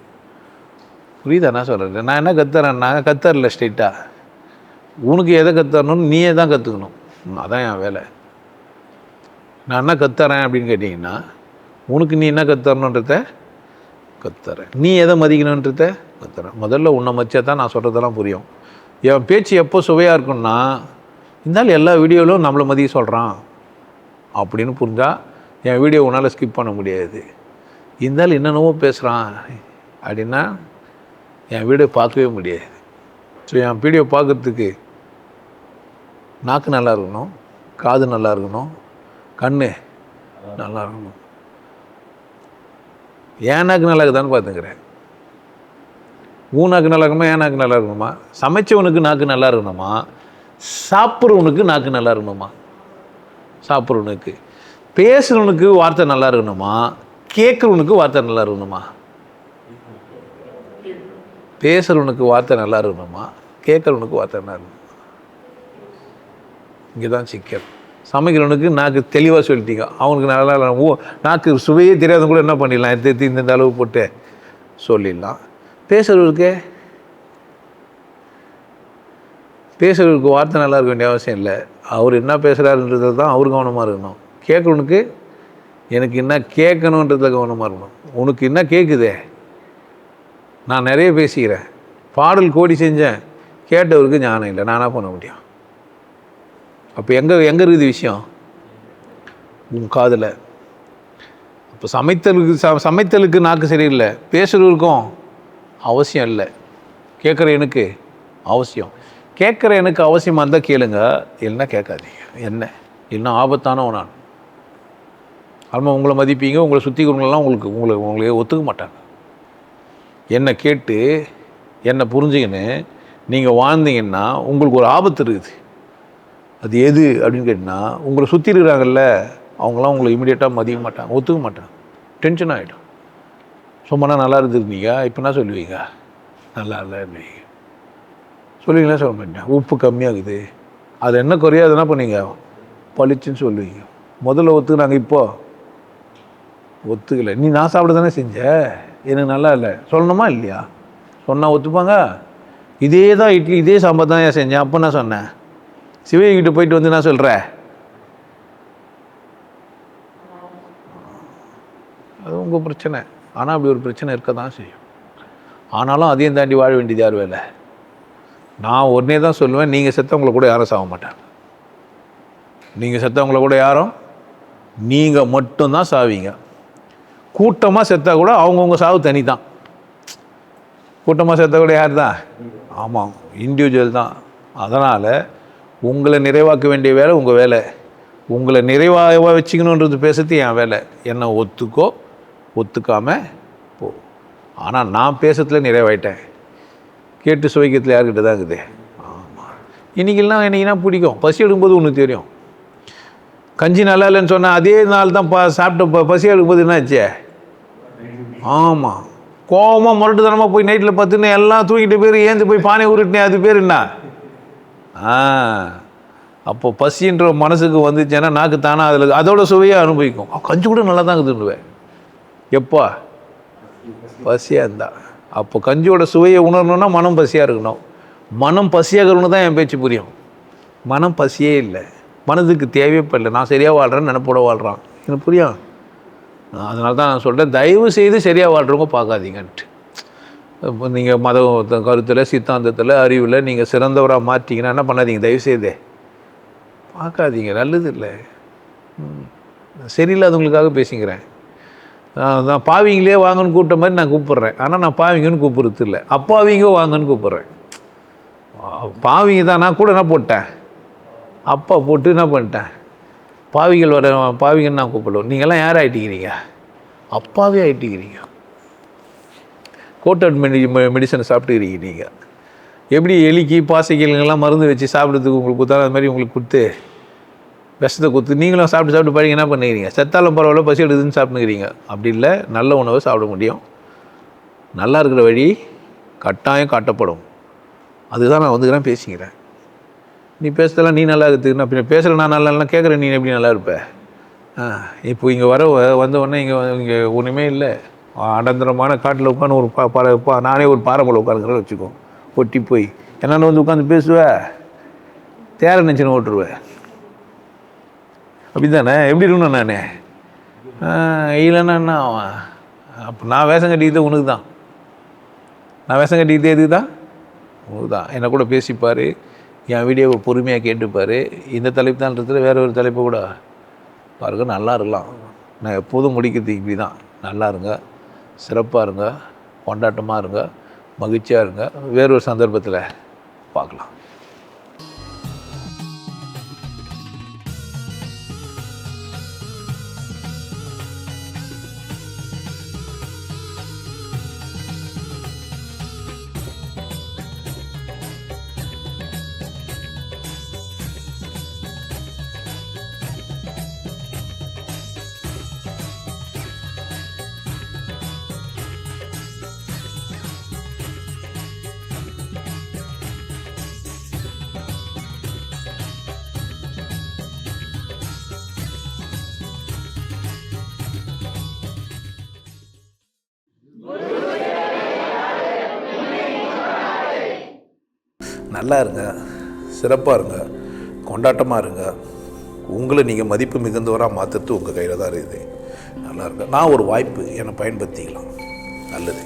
புரியுதா நான் சொல்கிறேன்? நான் என்ன கற்றுறேன்? நான் கற்றுறல ஸ்ட்ரெயிட்டாக. உனக்கு எதை கற்றுறணும்னு நீயே தான் கற்றுக்கணும். அதான் என் வேலை. நான் என்ன கற்றுறேன் அப்படின்னு கேட்டிங்கன்னா, உனக்கு நீ என்ன கற்றுறணுன்றத கற்றுறேன். நீ எதை மதிக்கணுன்றத கற்றுறேன். முதல்ல உன்னை மதிச்சா தான் நான் சொல்கிறதெல்லாம் புரியும். என் பேச்சு எப்போ சுவையாக இருக்குன்னா, இருந்தாலும் எல்லா வீடியோவிலும் நம்மளை மதிக்க சொல்கிறான் அப்படின்னு புரிஞ்சால் என் வீடியோ உன்னால் ஸ்கிப் பண்ண முடியாது. இருந்தாலும் என்னென்னவோ பேசுகிறான் அப்படின்னா என் வீடியோ பார்க்கவே முடியாது. ஸோ என் வீடியோ பார்க்குறதுக்கு நாக்கு நல்லா இருக்கணும், காது நல்லா இருக்கணும், கண் நல்லா இருக்கணும். ஏன் நாக்கு நல்லா இருக்குதான்னு பார்த்துக்கிறேன். நாக்கு நல்லா இருக்கணுமா? ஏன் நாக்கு நல்லா இருக்கணுமா? சமைச்சவனுக்கு நாக்கு நல்லா இருக்கணுமா? சாப்பிட்றவனுக்கு நாக்கு நல்லா இருக்கணுமா? சாப்பிட்றவனுக்கு. பேசுகிறவனுக்கு வார்த்தை நல்லா இருக்கணுமா? கேட்குறவனுக்கு வார்த்தை நல்லா இருக்கணுமா? பேசுகிறவனுக்கு வார்த்தை நல்லா இருக்கணுமா? கேட்குறவனுக்கு வார்த்தை நல்லா இருக்கணும். இங்கே தான் சிக்கல். சமைக்கிறவனுக்கு நாக்கு தெளிவாக சொல்லிட்டீங்க, அவனுக்கு நல்லா நாக்கு சுவையே தெரியாத கூட என்ன பண்ணிடலாம், எடுத்து இந்த அளவு போட்டு சொல்லிடலாம். பேசுகிறவருக்கு வார்த்தை நல்லா இருக்க வேண்டிய அவசியம் இல்லை. அவர் என்ன பேசுகிறாருன்றது தான் அவர் கவனமாக இருக்கணும். கேட்குறவனுக்கு எனக்கு என்ன கேட்கணுன்றத கவனமாக இருக்கணும். உனக்கு என்ன கேட்குதே, நான் நிறைய பேசிக்கிறேன், பாடல் கோடி செஞ்சேன், கேட்டவருக்கு ஞானம் இல்லை, நானாக பண்ண முடியும். அப்போ எங்கே இருக்குது விஷயம்? உன் காதில். இப்போ சமைத்தலுக்கு நாக்கு சரியில்லை, பேசுகிறவருக்கும் அவசியம் இல்லை, கேட்குற எனக்கு அவசியம். கேட்குற எனக்கு அவசியமாக இருந்தால் கேளுங்க, இல்லைன்னா கேட்காதீங்க. என்ன இல்லைன்னா ஆபத்தானவன் நான். ஆமாம், உங்களை மதிப்பீங்க, உங்களை சுற்றிக்கிறவங்களெல்லாம் உங்களை ஒத்துக்க மாட்டாங்க. என்னை கேட்டு என்னை புரிஞ்சுக்கின்னு நீங்கள் வாழ்ந்தீங்கன்னா உங்களுக்கு ஒரு ஆபத்து இருக்குது. அது எது அப்படின்னு கேட்டிங்கன்னா, உங்களை சுற்றி இருக்கிறாங்கல்ல அவங்களாம் உங்களை இமீடியட்டாக மதிக்க மாட்டாங்க, ஒத்துக்க மாட்டாங்க, டென்ஷன் ஆகிடும். சும்மா நல்லா இருந்துருந்தீங்க, இப்போ என்ன சொல்லுவீங்க? நல்லா இல்லை இருந்தீங்க சொல்லுவீங்களா? சொல்ல மாட்டேன். உப்பு கம்மியாகுது, அது என்ன குறையாது, என்ன பண்ணீங்க? பளிச்சுன்னு சொல்லுவீங்க. முதல்ல ஒத்துக்குறாங்க, இப்போ ஒத்துக்கலை. நீ நான் சாப்பிட தானே செஞ்ச, எனக்கு நல்லா இல்லை சொல்லணுமா இல்லையா? சொன்னால் ஒத்துப்பாங்க? இதே தான் இட்லி, இதே சாம்பார் தான் ஏன் செஞ்சேன், அப்போ நான் சொன்னேன். சிவகிட்ட போயிட்டு வந்து நான் சொல்கிறேன், அது உங்கள் பிரச்சனை. ஆனால் அப்படி ஒரு பிரச்சனை இருக்க தான் செய்யும். ஆனாலும் அதையும் தாண்டி வாழ வேண்டியது யார் வேலை? நான் உடனே தான் சொல்லுவேன், நீங்கள் செத்தவங்களை கூட யாரும் சாக மாட்டாங்க. நீங்கள் செத்தவங்களை கூட யாரும், நீங்கள் மட்டும்தான் சாவீங்க. கூட்டமாக செத்தா கூட அவங்கவுங்க சாவு தனி தான். கூட்டமாக செத்தா கூட யார் தான்? ஆமாம், இண்டிவிஜுவல் தான். அதனால் உங்களை நிறைவாக்க வேண்டிய வேலை உங்கள் வேலை. உங்களை நிறைவாக வச்சுக்கணுன்றது பேசுறது என் வேலை. என்னை ஒத்துக்கோ, ஒத்துக்காமல் போ. ஆனால் நான் பேசுறதுல நிறைவாயிட்டேன், கேட்டு சுவைக்கிறதுல யார்கிட்ட தான் இருக்குது. ஆமாம், இன்றைக்கெல்லாம் என்னைக்குன்னா பிடிக்கும். பசி எடுக்கும்போது ஒன்று தெரியும், கஞ்சி நல்லா இல்லைன்னு சொன்னால் அதே நாள் தான் சாப்பிட்ட பசி எடுக்கும்போது என்னாச்சு? ஆமாம், கோபமாக முரட்டுத்தனமாக போய் நைட்டில் பார்த்துன்னு எல்லாம் தூங்கிட்டு போய் ஏந்து போய் பானை உருட்டினேன், அது பேர் என்ன? அப்போ பசின்ற மனசுக்கு வந்துச்சுன்னா நாக்கு தானே அதில் அதோட சுவையாக அனுபவிக்கும். கஞ்சி கூட நல்லா தான் இருக்குதுன்னுவேன். எப்போ? பசியாக இருந்தா. அப்போ கஞ்சியோட சுவையை உணரணுன்னா மனம் பசியாக இருக்கணும். மனம் பசியாக இருக்கணும் தான் என் பேச்சு புரியும். மனம் பசியே இல்லை, மனதுக்கு தேவையே இல்லை, நான் சரியாக வாழ்கிறேன்னு நினைப்போட வாழ்கிறான். எனக்கு புரியும். அதனால தான் நான் சொல்கிறேன், தயவு செய்து சரியாக வாழ்கிறவங்க பார்க்காதீங்கன்ட்டு. இப்போ நீங்கள் மத கருத்தில், சித்தாந்தத்தில், அறிவில் நீங்கள் சிறந்தவராக மாற்றிங்கன்னா என்ன பண்ணாதீங்க, தயவுசெய்தே பார்க்காதீங்க, நல்லது இல்லை. சரியில்லாதவங்களுக்காக பேசிக்கிறேன். நான் பாவிங்களே வாங்கன்னு கூப்பிட்ட மாதிரி நான் கூப்பிட்றேன், ஆனால் நான் பாவிங்கன்னு கூப்பிட்றது இல்லை, அப்பாவிங்க வாங்கன்னு கூப்பிட்றேன். பாவிங்க தான். நான் கூட என்ன போட்டேன், அப்பா போட்டு என்ன பண்ணிட்டேன், பாவிகள் வர பாவிங்கன்னு நான் கூப்பிடுவோம். நீங்கள்லாம் யார் ஆகிட்டிக்கிறீங்க? அப்பாவே ஆகிட்டிக்கிறீங்க. கோட்டட் மெடிசனை சாப்பிட்டுக்கிறீங்க. நீங்கள் எப்படி எலிக்கு பாசைகளுங்கெல்லாம் மருந்து வச்சு சாப்பிட்றதுக்கு உங்களுக்கு கொடுத்தாலும் அது மாதிரி உங்களுக்கு கொடுத்து விஷத்தை கொடுத்து நீங்களும் சாப்பிட்டு பாருங்க என்ன பண்ணுறீங்க? செத்தாலும் பரவாயில்ல, பசி எடுக்குதுன்னு சாப்பிட்டுக்கிறீங்க. அப்படி இல்லை, நல்ல உணவை சாப்பிட முடியும். நல்லா இருக்கிற வழி கட்டாயம் காட்டப்படும். அதுதான் நான் வந்துக்கிறேன் பேசிக்கிறேன். நீ பேசுறதெல்லாம் நீ நல்லா இருக்குது, நான் பின்ன பேசுகிற நான் நல்லா இல்லைன்னா கேட்குறேன் நீ எப்படி நல்லா இருப்ப? இப்போ இங்கே வந்த உடனே இங்கே ஒன்றுமே இல்லை, அடந்திரமான காட்டில் உட்காந்து ஒரு நானே ஒரு பாறைமலை உட்காந்துக்கிறேன்னு வச்சுக்கோ, ஒட்டி போய் என்னென்ன வந்து உட்காந்து பேசுவேன், தேர நினச்சின்னு ஓட்டுருவேன். அப்படி தானே? எப்படி இருக்கணும் நானே? இல்லைன்னா என்ன ஆவான்? அப்போ நான் வேஷம் கட்டிக்கிட்டே உனக்கு தான், நான் வேஷம் கட்டிக்கிட்டே எதுக்கு தான்? உனக்கு தான். என்னை கூட பேசிப்பார், என் வீடியோவை பொறுமையாக கேட்டுப்பார். இந்த தலைப்பு தான்றதுல வேறு ஒரு தலைப்பு கூட பாருங்க, நல்லா இருக்கலாம். நான் எப்போதும் முடிக்கிறது இப்படி தான், நல்லா இருங்க, சிறப்பாக இருங்க, கொண்டாட்டமாக இருங்க, மகிழ்ச்சியாக இருங்க. வேறொரு சந்தர்ப்பத்தில் பார்க்கலாம். நல்லா இருங்க, சிறப்பாக இருங்க, கொண்டாட்டமாக இருங்க. உங்களை நீங்கள் மதிப்பு மிகுந்தவராக மாற்றுறது உங்கள் கையில் தான் இருக்குது. நல்லா இருங்க. நான் ஒரு வாய்ப்பு, என்னை பயன்படுத்திக்கலாம். நல்லது.